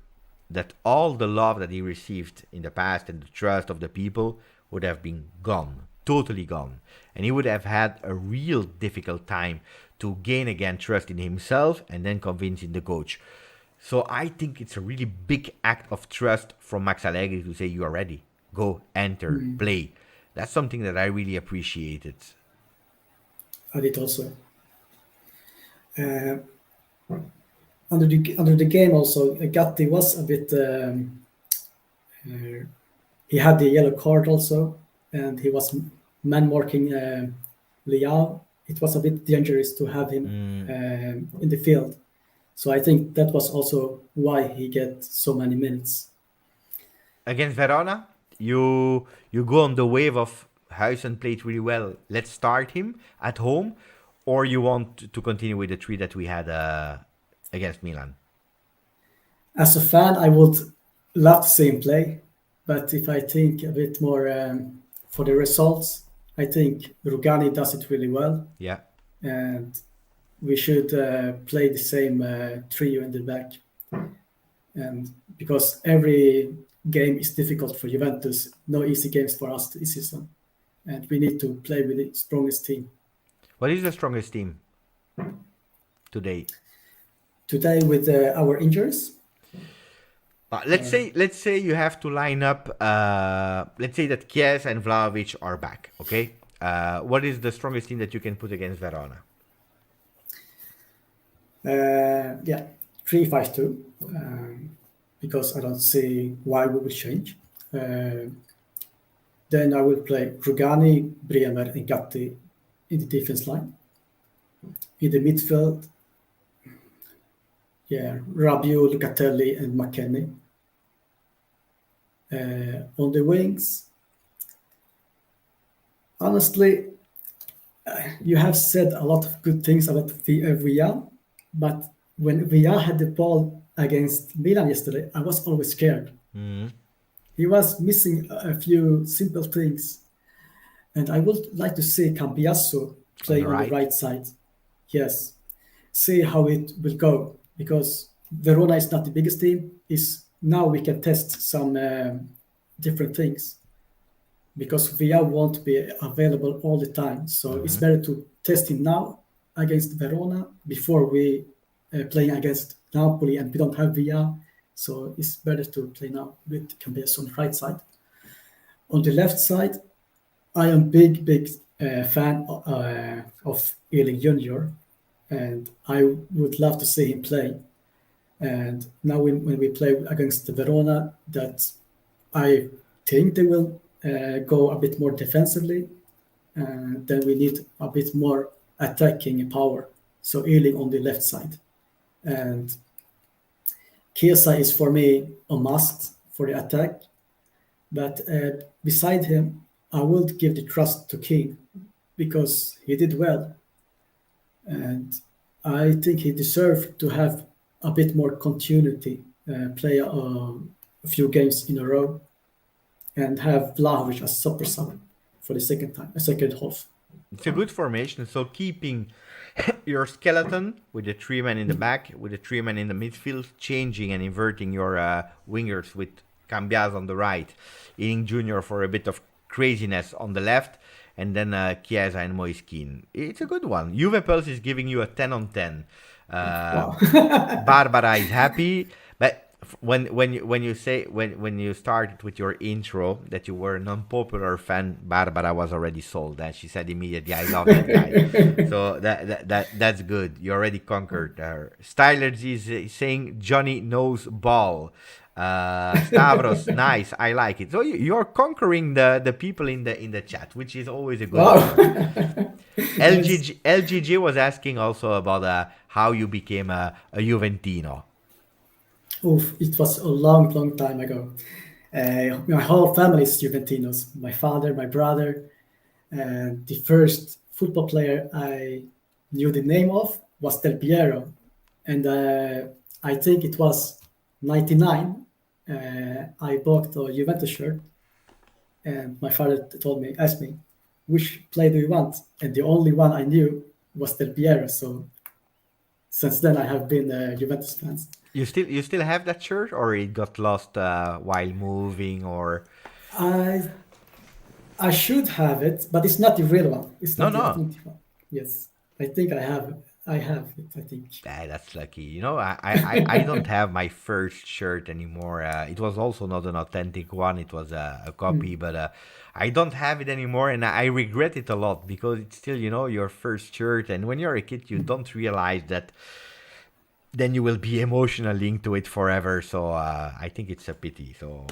that all the love that he received in the past and the trust of the people would have been gone, totally gone. And he would have had a real difficult time to gain again trust in himself and then convincing the coach. So I think it's a really big act of trust from Max Allegri to say, you are ready, go, enter, play. That's something that I really appreciated. I did also. Under the game also, Gatti was a bit. He had the yellow card also, and he was man marking Liao. It was a bit dangerous to have him in the field, so I think that was also why he get so many minutes. Against Verona, you go on the wave of Huijsen played really well, let's start him at home, or you want to continue with the 3 that we had against Milan? As a fan, I would love to see him play, but if I think a bit more for the results, I think Rugani does it really well. Yeah. And we should play the same trio in the back. And because every game is difficult for Juventus, no easy games for us this season. And we need to play with the strongest team. What is the strongest team today? Today with our injuries? Let's say you have to line up. Let's say that Chiesa and Vlahovic are back. Okay. What is the strongest team that you can put against Verona? 3-5-2. Because I don't see why we will change. Then I will play Rugani, Bremer, and Gatti in the defense line. In the midfield, Rabiot, Locatelli, and McKennie. On the wings, honestly, you have said a lot of good things about Villar, but when Villar had the ball against Milan yesterday, I was always scared. He was missing a few simple things, and I would like to see Cambiasso play on the right side. Yes, see how it will go, because Verona is not the biggest team. Now we can test some different things, because Villar won't be available all the time. So it's better to test him now against Verona before we playing against Napoli and we don't have Villar. So it's better to play now with Cambiasso on the right side. On the left side, I am big fan of Iling Jr. and I would love to see him play. And now when we play against the Verona, that I think they will go a bit more defensively. Then we need a bit more attacking power. So Iling on the left side. And Chiesa is for me a must for the attack. But beside him, I would give the trust to King because he did well. And I think he deserved to have a bit more continuity, play a few games in a row, and have Vlahovic as super sub for the second half. It's a good formation. So keeping your skeleton with the three men in the back, with the three men in the midfield, changing and inverting your wingers with Cambias on the right, Iling Jr. for a bit of craziness on the left, and then Chiesa and Moiskin. It's a good one. Juve Pulse is giving you a 10 on 10. Wow. Barbara is happy, but when you started with your intro that you were an unpopular fan, Barbara was already sold, and she said immediately, "I love that guy." So that's good. You already conquered her. Stylers is saying Johnny knows ball. Stavros, nice, I like it. So you're conquering the people in the chat, which is always a good Wow. LGG was asking also about how you became a Juventino. Oof, it was a long, long time ago. My whole family is Juventinos. My father, my brother, and the first football player I knew the name of was Del Piero, and I think it was '99. I bought a Juventus shirt, and my father asked me, which player do you want? And the only one I knew was Del Piero. So since then, I have been a Juventus fan. You still have that shirt, or it got lost while moving, or? I should have it, but it's not the real one. It's not the No. authentic one. Yes, I think I have it. I have it, I think. That's lucky. You know, I don't have my first shirt anymore. It was also not an authentic one. It was a copy, but I don't have it anymore, and I regret it a lot because it's still, your first shirt. And when you're a kid, you don't realize that then you will be emotionally linked to it forever. So I think it's a pity. So,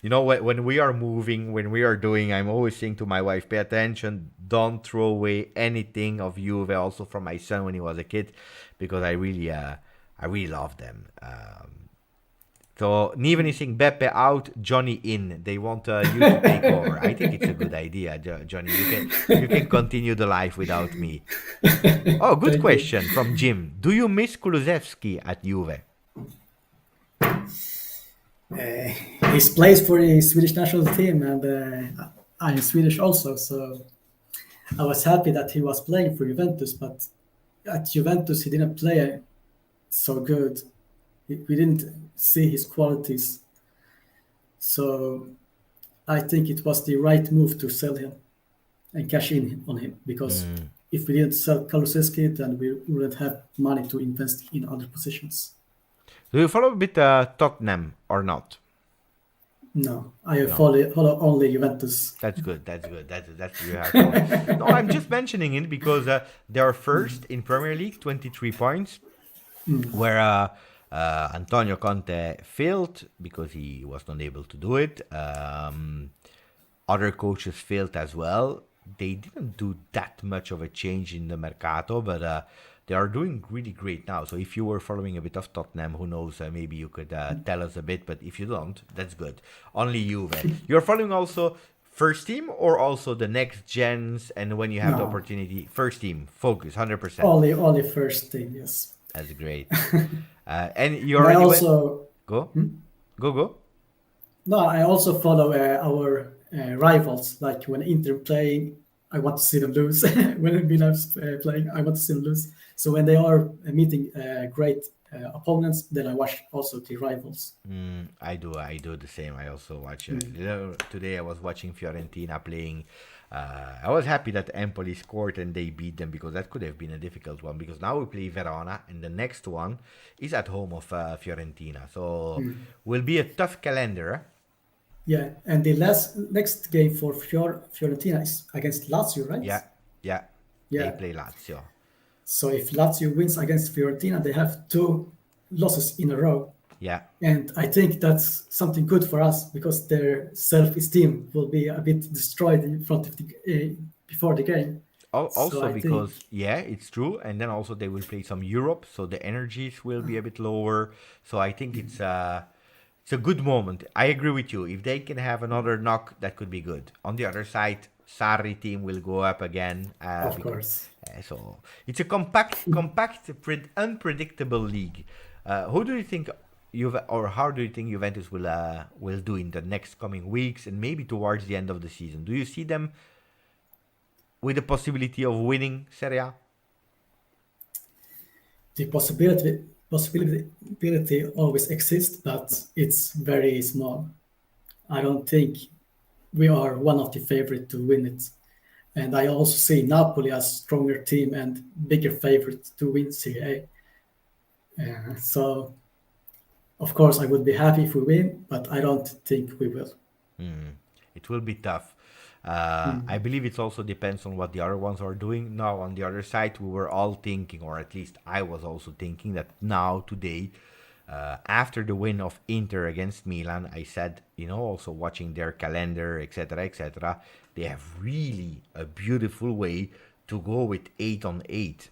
when we are moving, when we are doing, I'm always saying to my wife, pay attention, don't throw away anything of Juve, also from my son when he was a kid, because I really love them. So Niven is saying Beppe out, Johnny in. They want you to take over. I think it's a good idea, Johnny. You can continue the life without me. Oh, good question from Jim. Do you miss Kulusevski at Juve? He plays for the Swedish national team, and I'm Swedish also, so I was happy that he was playing for Juventus, but at Juventus he didn't play so good. We didn't see his qualities, so I think it was the right move to sell him and cash in on him, because if we didn't sell Kulusevski, then we wouldn't have money to invest in other positions. Do you follow a bit Tottenham or not? No, I follow only Juventus. That's good. That's you have to. No, I'm just mentioning it because they are first in Premier League, 23 points, where Antonio Conte failed because he was not able to do it. Other coaches failed as well. They didn't do that much of a change in the Mercato, but they are doing really great now. So if you were following a bit of Tottenham, who knows, maybe you could tell us a bit. But if you don't, that's good. Only Juve. You're following also first team or also the next gens, and when you have the opportunity, first team, focus, 100%. Only first team, yes. That's great. And you already also go? Go. No, I also follow our rivals. Like when Inter playing, I want to see them lose. When Milan's playing, I want to see them lose. So when they are meeting great opponents, then I watch also the rivals. I do the same. I also watch. Today I was watching Fiorentina playing. I was happy that Empoli scored and they beat them, because that could have been a difficult one, because now we play Verona and the next one is at home of Fiorentina. So will be a tough calendar. Yeah, and the next game for Fiorentina is against Lazio, right? Yeah. They play Lazio. So if Lazio wins against Fiorentina, they have 2 losses in a row. Yeah. And I think that's something good for us, because their self-esteem will be a bit destroyed in front of before the game. Also because, it's true. And then also they will play some Europe, so the energies will be a bit lower. So I think it's a good moment. I agree with you. If they can have another knock, that could be good. On the other side, Sarri team will go up again. Of course. So it's a compact, unpredictable league. Who do you think how do you think Juventus will do in the next coming weeks and maybe towards the end of the season? Do you see them with the possibility of winning Serie A? The possibility always exists, but it's very small. I don't think we are one of the favorite to win it. And I also see Napoli as stronger team and bigger favorite to win Serie A. So, of course, I would be happy if we win, but I don't think we will. It will be tough. I believe it also depends on what the other ones are doing. Now, on the other side, we were all thinking, or at least I was also thinking, that now, today, after the win of Inter against Milan, I said, also watching their calendar, etc., they have really a beautiful way to go with 8-on-8,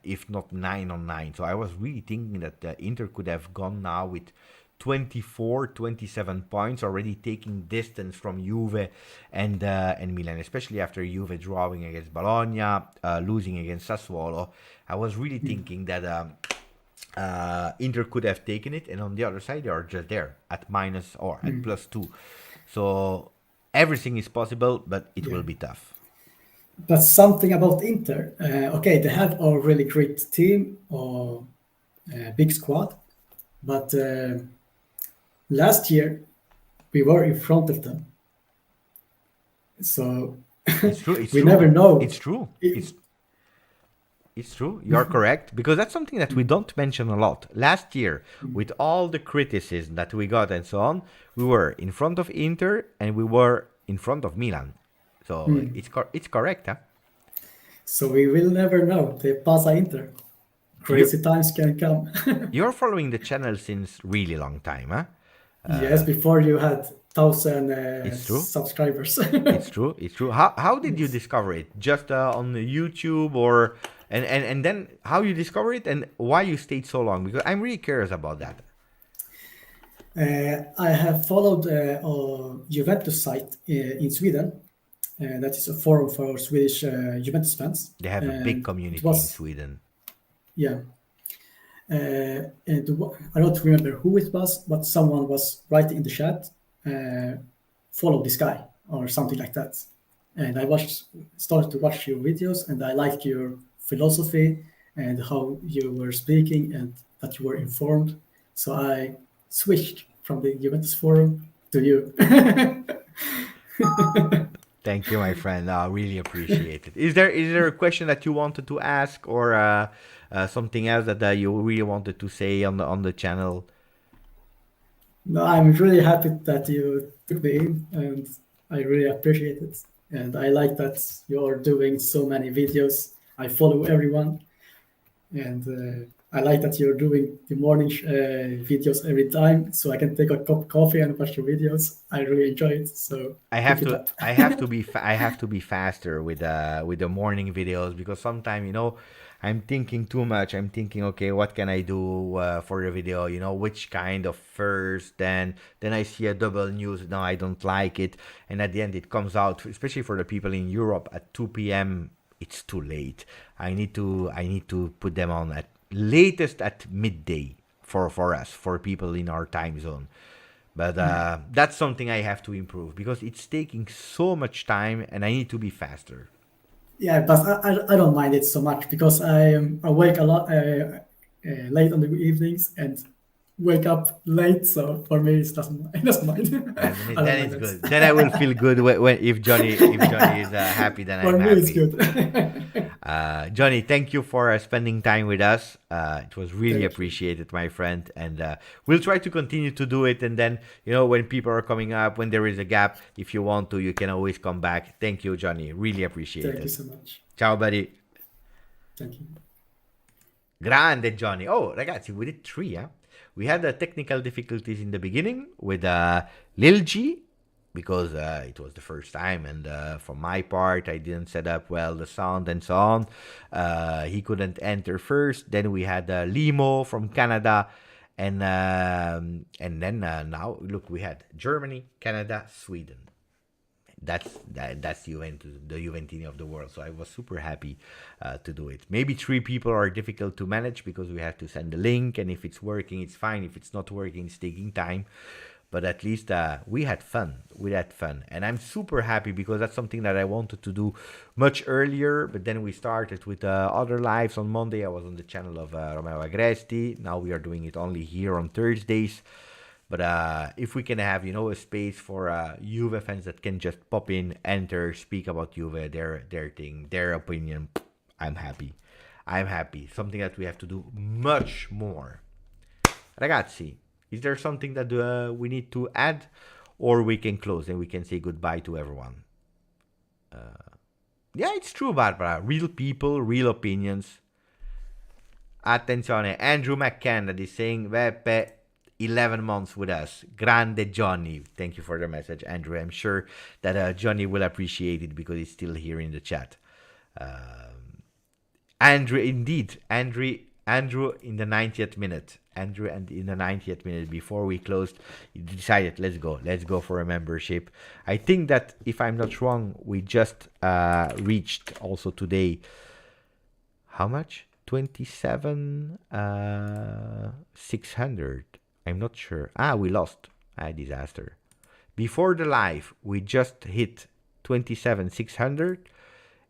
if not 9-on-9. So I was really thinking that Inter could have gone now with 24, 27 points, already taking distance from Juve and Milan, especially after Juve drawing against Bologna, losing against Sassuolo. I was really thinking that Inter could have taken it, and on the other side, they are just there at minus or at +2. So everything is possible, but it will be tough. But something about Inter, okay, they have a really great team or big squad, but last year we were in front of them. So It's true. It's we true. never know. It's true. It's true. You're correct, because that's something that we don't mention a lot. Last year, with all the criticism that we got and so on, we were in front of Inter and we were in front of Milan. So it's correct, huh? So we will never know. The Pasa Inter. Crazy times can come. You're following the channel since really long time, huh? Yes, before you had 1,000 It's true. subscribers. It's true. It's true. How did you discover it? Just on the YouTube, or and then how you discover it and why you stayed so long? Because I'm really curious about that. I have followed a Juventus site in Sweden. That is a forum for Swedish Juventus fans. They have a big community in Sweden. Yeah. And I don't remember who it was, but someone was writing in the chat, follow this guy or something like that. And I started to watch your videos, and I liked your philosophy and how you were speaking and that you were informed. So I switched from the Juventus forum to you. Thank you, my friend. I really appreciate it. Is there a question that you wanted to ask, or something else that you really wanted to say on the channel? No, I'm really happy that you took me in, and I really appreciate it. And I like that you're doing so many videos. I follow everyone, and I like that you're doing the morning videos every time, so I can take a cup of coffee and watch your videos. I really enjoy it. So I have to be faster with the morning videos, because sometimes I'm thinking too much. I'm thinking, okay, what can I do for the video? Which kind of first? Then I see a double news. No, I don't like it. And at the end, it comes out, especially for the people in Europe, at 2 p.m. It's too late. I need to put them on at latest at midday for us, for people in our time zone. But that's something I have to improve, because it's taking so much time, and I need to be faster. Yeah, but I don't mind it so much, because I awake a lot late on the evenings and wake up late. So for me, it doesn't mind. Then it's good. Then I will feel good if Johnny is happy. Then for I'm me, happy. it's good. Johnny, thank you for spending time with us. It was really appreciated, my friend, and we'll try to continue to do it. And then, when people are coming up, when there is a gap, if you want to, you can always come back. Thank you, Johnny. Really appreciate it. Thank you so much. Ciao, buddy. Thank you. Grande, Johnny. Oh, ragazzi, we did 3, huh? We had technical difficulties in the beginning with Lil G, because it was the first time, and for my part, I didn't set up well the sound and so on. He couldn't enter first. Then we had Limo from Canada, and then now look, we had Germany, Canada, Sweden. that's Juventus, the Juventini of the world. So I was super happy to do it. Maybe 3 people are difficult to manage because we have to send the link, and if it's working, it's fine. If it's not working, it's taking time. But at least we had fun. We had fun, and I'm super happy because that's something that I wanted to do much earlier. But then we started with other lives on Monday. I was on the channel of Romeo Agresti. Now we are doing it only here on Thursdays. But if we can have, a space for Juve fans that can just pop in, enter, speak about Juve, their thing, their opinion, I'm happy. I'm happy. Something that we have to do much more. Ragazzi, is there something that we need to add? Or we can close and we can say goodbye to everyone? Yeah, it's true, Barbara. Real people, real opinions. Attenzione, Andrew McCann that is saying, Veppe, 11 months with us. Grande Johnny. Thank you for the message, Andrew. I'm sure that Johnny will appreciate it because he's still here in the chat. Andrew, indeed. Andrew in the 90th minute. Andrew, and in the 90th minute before we closed, he decided, let's go for a membership. I think that, if I'm not wrong, we just reached also today, how much? 27 600. I'm not sure. We lost. Disaster. Before the live, we just hit 27 600,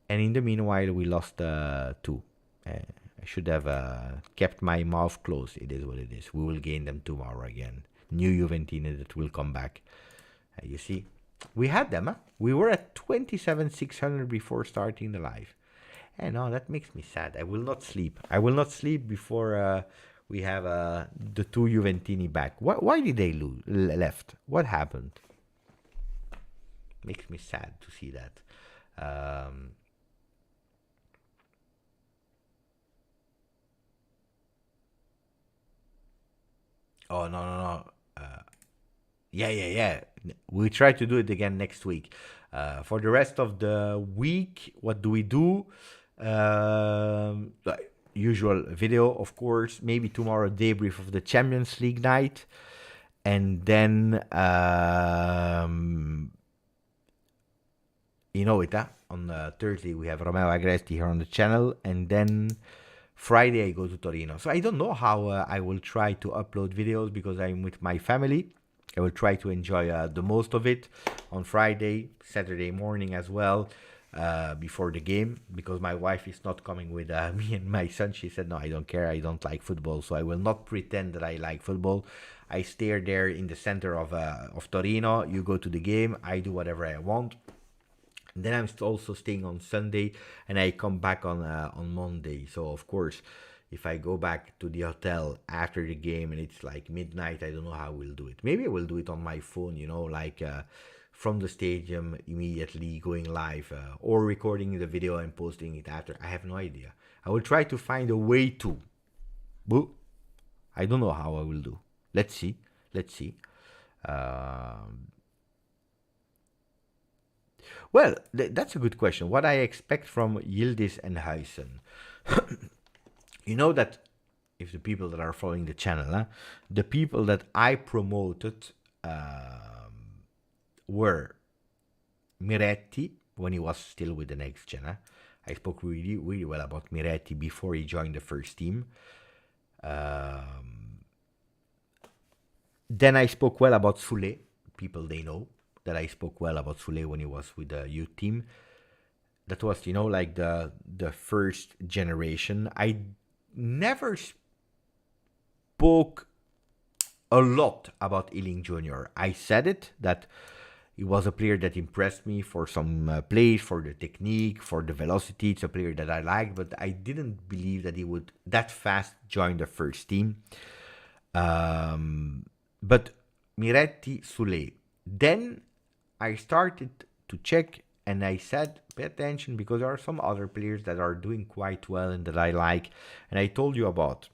and in the meanwhile, we lost 2. I should have kept my mouth closed. It is what it is. We will gain them tomorrow again. New Juventini that will come back. You see, we had them. We were at 27 600 before starting the live. And that makes me sad. I will not sleep. I will not sleep before we have the 2 Juventini back. Why did they left? What happened? Makes me sad to see that. Oh, no. Yeah. We try to do it again next week. For the rest of the week, what do we do? Usual video, of course. Maybe tomorrow, debrief of the Champions League night. And then, on Thursday, we have Romeo Agresti here on the channel. And then Friday, I go to Torino. So I don't know how I will try to upload videos because I'm with my family. I will try to enjoy the most of it on Friday, Saturday morning as well, before the game, because my wife is not coming with me and my son. She said, no, I don't care. I don't like football, so I will not pretend that I like football. I stay there in the center of Torino. You go to the game. I do whatever I want. And then I'm also staying on Sunday, and I come back on Monday. So, of course, if I go back to the hotel after the game and it's like midnight, I don't know how I will do it. Maybe I will do it on my phone, from the stadium immediately going live, or recording the video and posting it after. I have no idea. I will try to find a way to. But I don't know how I will do. Let's see. Well, that's a good question. What I expect from Yildiz and Huijsen. You know that if the people that are following the channel, the people that I promoted were Miretti when he was still with the next gen. I spoke really, really well about Miretti before he joined the first team. Then I spoke well about Sule. People, they know that I spoke well about Sule when he was with the youth team. That was, like the first generation. I never spoke a lot about Iling Jr. I said it, that he was a player that impressed me for some plays, for the technique, for the velocity. It's a player that I liked, but I didn't believe that he would that fast join the first team. But Miretti, Sule. Then I started to check, and I said, pay attention, because there are some other players that are doing quite well and that I like. And I told you about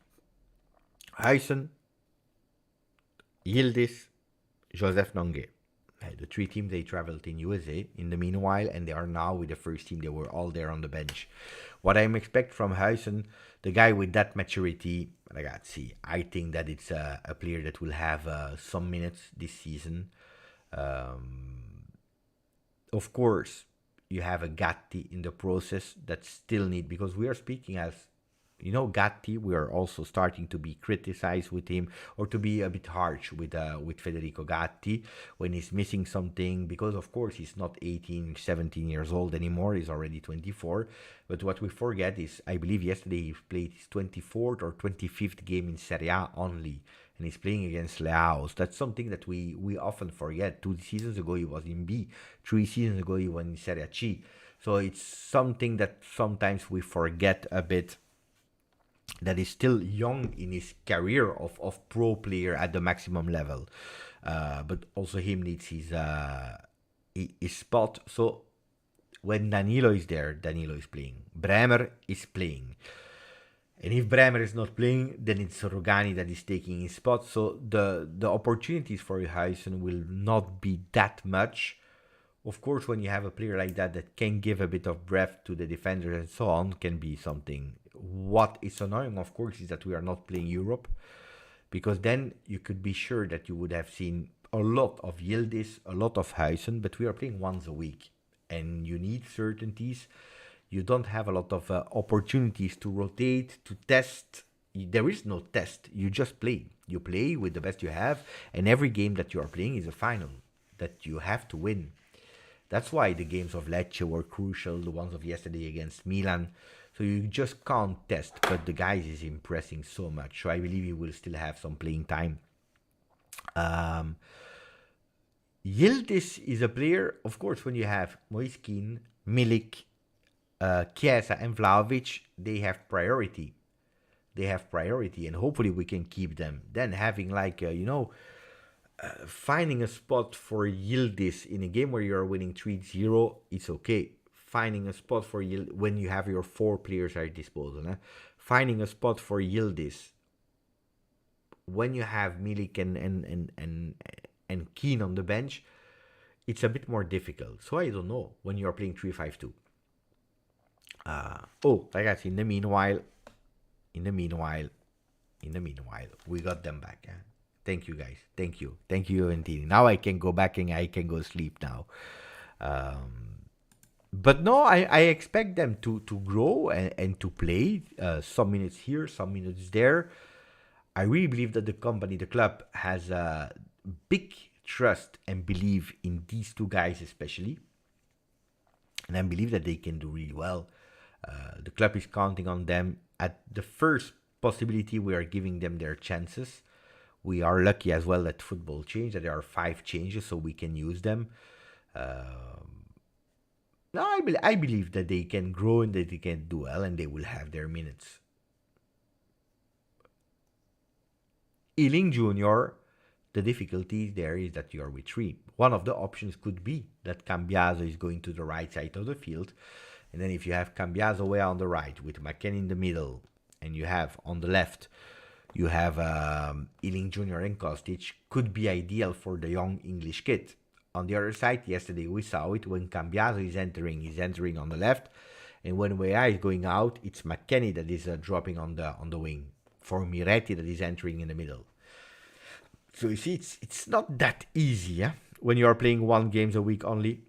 Huijsen, Yildiz, Joseph Nongue. The 3 teams, they traveled in USA in the meanwhile, and they are now with the first team. They were all there on the bench. What I expect from Huijsen, the guy with that maturity, ragazzi, I think that it's a player that will have some minutes this season. of course, you have a Gatti in the process that still need, because we are speaking as, Gatti, we are also starting to be criticized with him, or to be a bit harsh with Federico Gatti when he's missing something, because of course he's not 18, 17 years old anymore, he's already 24. But what we forget is, I believe yesterday he played his 24th or 25th game in Serie A only, and he's playing against Leaus. That's something that we often forget. 2 seasons ago he was in B, 3 seasons ago he was in Serie C. So it's something that sometimes we forget a bit, that is still young in his career of pro player at the maximum level. But also him needs his spot. So when Danilo is there, Danilo is playing. Bremer is playing. And if Bremer is not playing, then it's Rugani that is taking his spot. So the opportunities for Huijsen will not be that much. Of course, when you have a player like that can give a bit of breath to the defenders and so on, can be something. What is annoying, of course, is that we are not playing Europe, because then you could be sure that you would have seen a lot of Yildiz, a lot of Huijsen, but we are playing once a week, and you need certainties. You don't have a lot of opportunities to rotate, to test. There is no test. You just play. You play with the best you have, and every game that you are playing is a final that you have to win. That's why the games of Lecce were crucial, the ones of yesterday against Milan. So you just can't test, but the guys is impressing so much. So I believe he will still have some playing time. Yildiz is a player, of course, when you have Moiskin, Milik, Chiesa and Vlahovic, they have priority. And hopefully we can keep them. Then having finding a spot for Yildiz in a game where you are winning 3-0, it's okay. Finding a spot for Yildiz when you have your 4 players at disposal. Finding a spot for Yildiz when you have Milik and Keane on the bench, it's a bit more difficult. So I don't know when you are playing 3-5-2. Ragazzi, in the meanwhile, we got them back. Thank you, guys. Thank you, Juventini. Now I can go back and I can go sleep now. But no, I expect them to grow and to play some minutes here, some minutes there. I really believe that the club has a big trust and believe in these 2 guys especially. And I believe that they can do really well. The club is counting on them. At the first possibility, we are giving them their chances. We are lucky as well that football changed, that there are 5 changes, so we can use them. No, I believe that they can grow and that they can do well, and they will have their minutes. Iling Jr., the difficulty there is that you are with 3. One of the options could be that Cambiaso is going to the right side of the field, and then if you have Cambiaso way on the right with McKennie in the middle, and you have on the left, you have Iling Jr. and Kostic, could be ideal for the young English kid. On the other side, yesterday we saw it when Cambiaso is entering on the left, and when Weah is going out, it's McKennie that is dropping on the wing for Miretti that is entering in the middle. So you see, it's not that easy when you are playing 1 game a week only.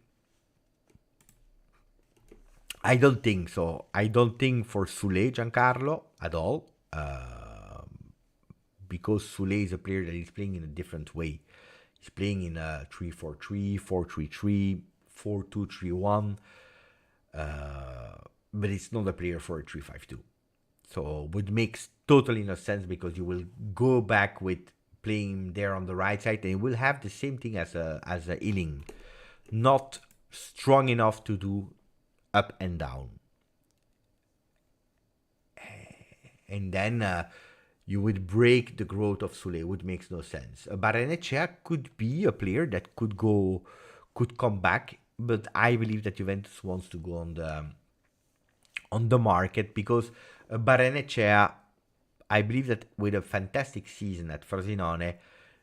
I don't think so. I don't think for Sule Giancarlo at all, because Sule is a player that is playing in a different way. He's playing in a 3-4-3, 4-3-3, 4-2-3-1, but it's not a player for a 3-5-2. So it makes totally no sense, because you will go back with playing there on the right side, and you will have the same thing as a Iling, not strong enough to do up and down. And then you would break the growth of Sule, which makes no sense. Barrenechea could be a player that could come back, but I believe that Juventus wants to go on the market, because Barrenechea, I believe that with a fantastic season at Frosinone,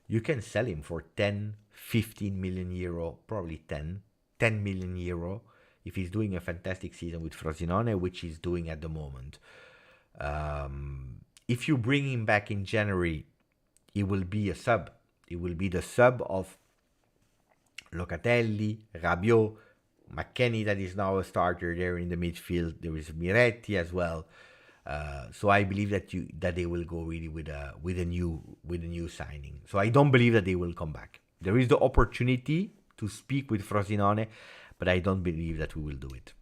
you can sell him for 10, 15 million euro, probably 10 million euro, if he's doing a fantastic season with Frosinone, which he's doing at the moment. If you bring him back in January, he will be a sub. He will be the sub of Locatelli, Rabiot, McKennie that is now a starter there in the midfield. There is Miretti as well. So I believe that they will go really with a new signing. So I don't believe that they will come back. There is the opportunity to speak with Frosinone, but I don't believe that we will do it.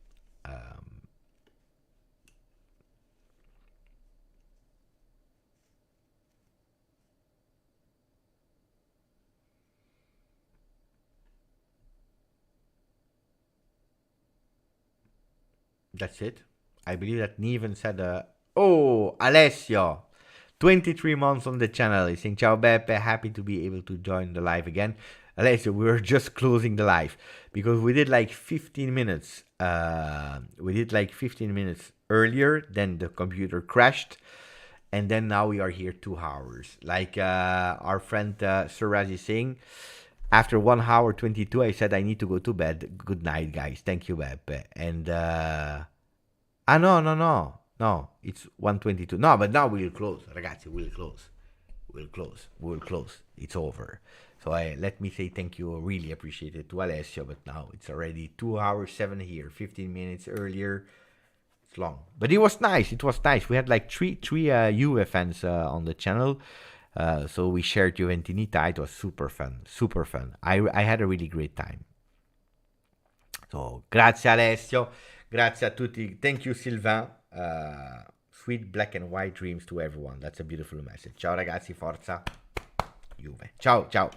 That's it. I believe that Neven said, oh, Alessio, 23 months on the channel. He's saying, Ciao Beppe, happy to be able to join the live again. Alessio, we were just closing the live because we did like 15 minutes. We did like 15 minutes earlier, then the computer crashed. And then now we are here 2 hours. Like our friend Suraj is saying, after 1 hour 22, I said I need to go to bed. Good night, guys. Thank you, Beppe. And no, it's 1:22. No, but now we'll close, ragazzi. We'll close. It's over. So let me say thank you. Really appreciate it to Alessio. But now it's already 2 hours 7 here. 15 minutes earlier. It's long, but it was nice. We had like three Juve fans on the channel. So we shared Juventinita. It was super fun. I had a really great time. So grazie Alessio, grazie a tutti. Thank you Sylvain. Sweet black and white dreams to everyone. That's a beautiful message. Ciao ragazzi, forza Juve. Ciao.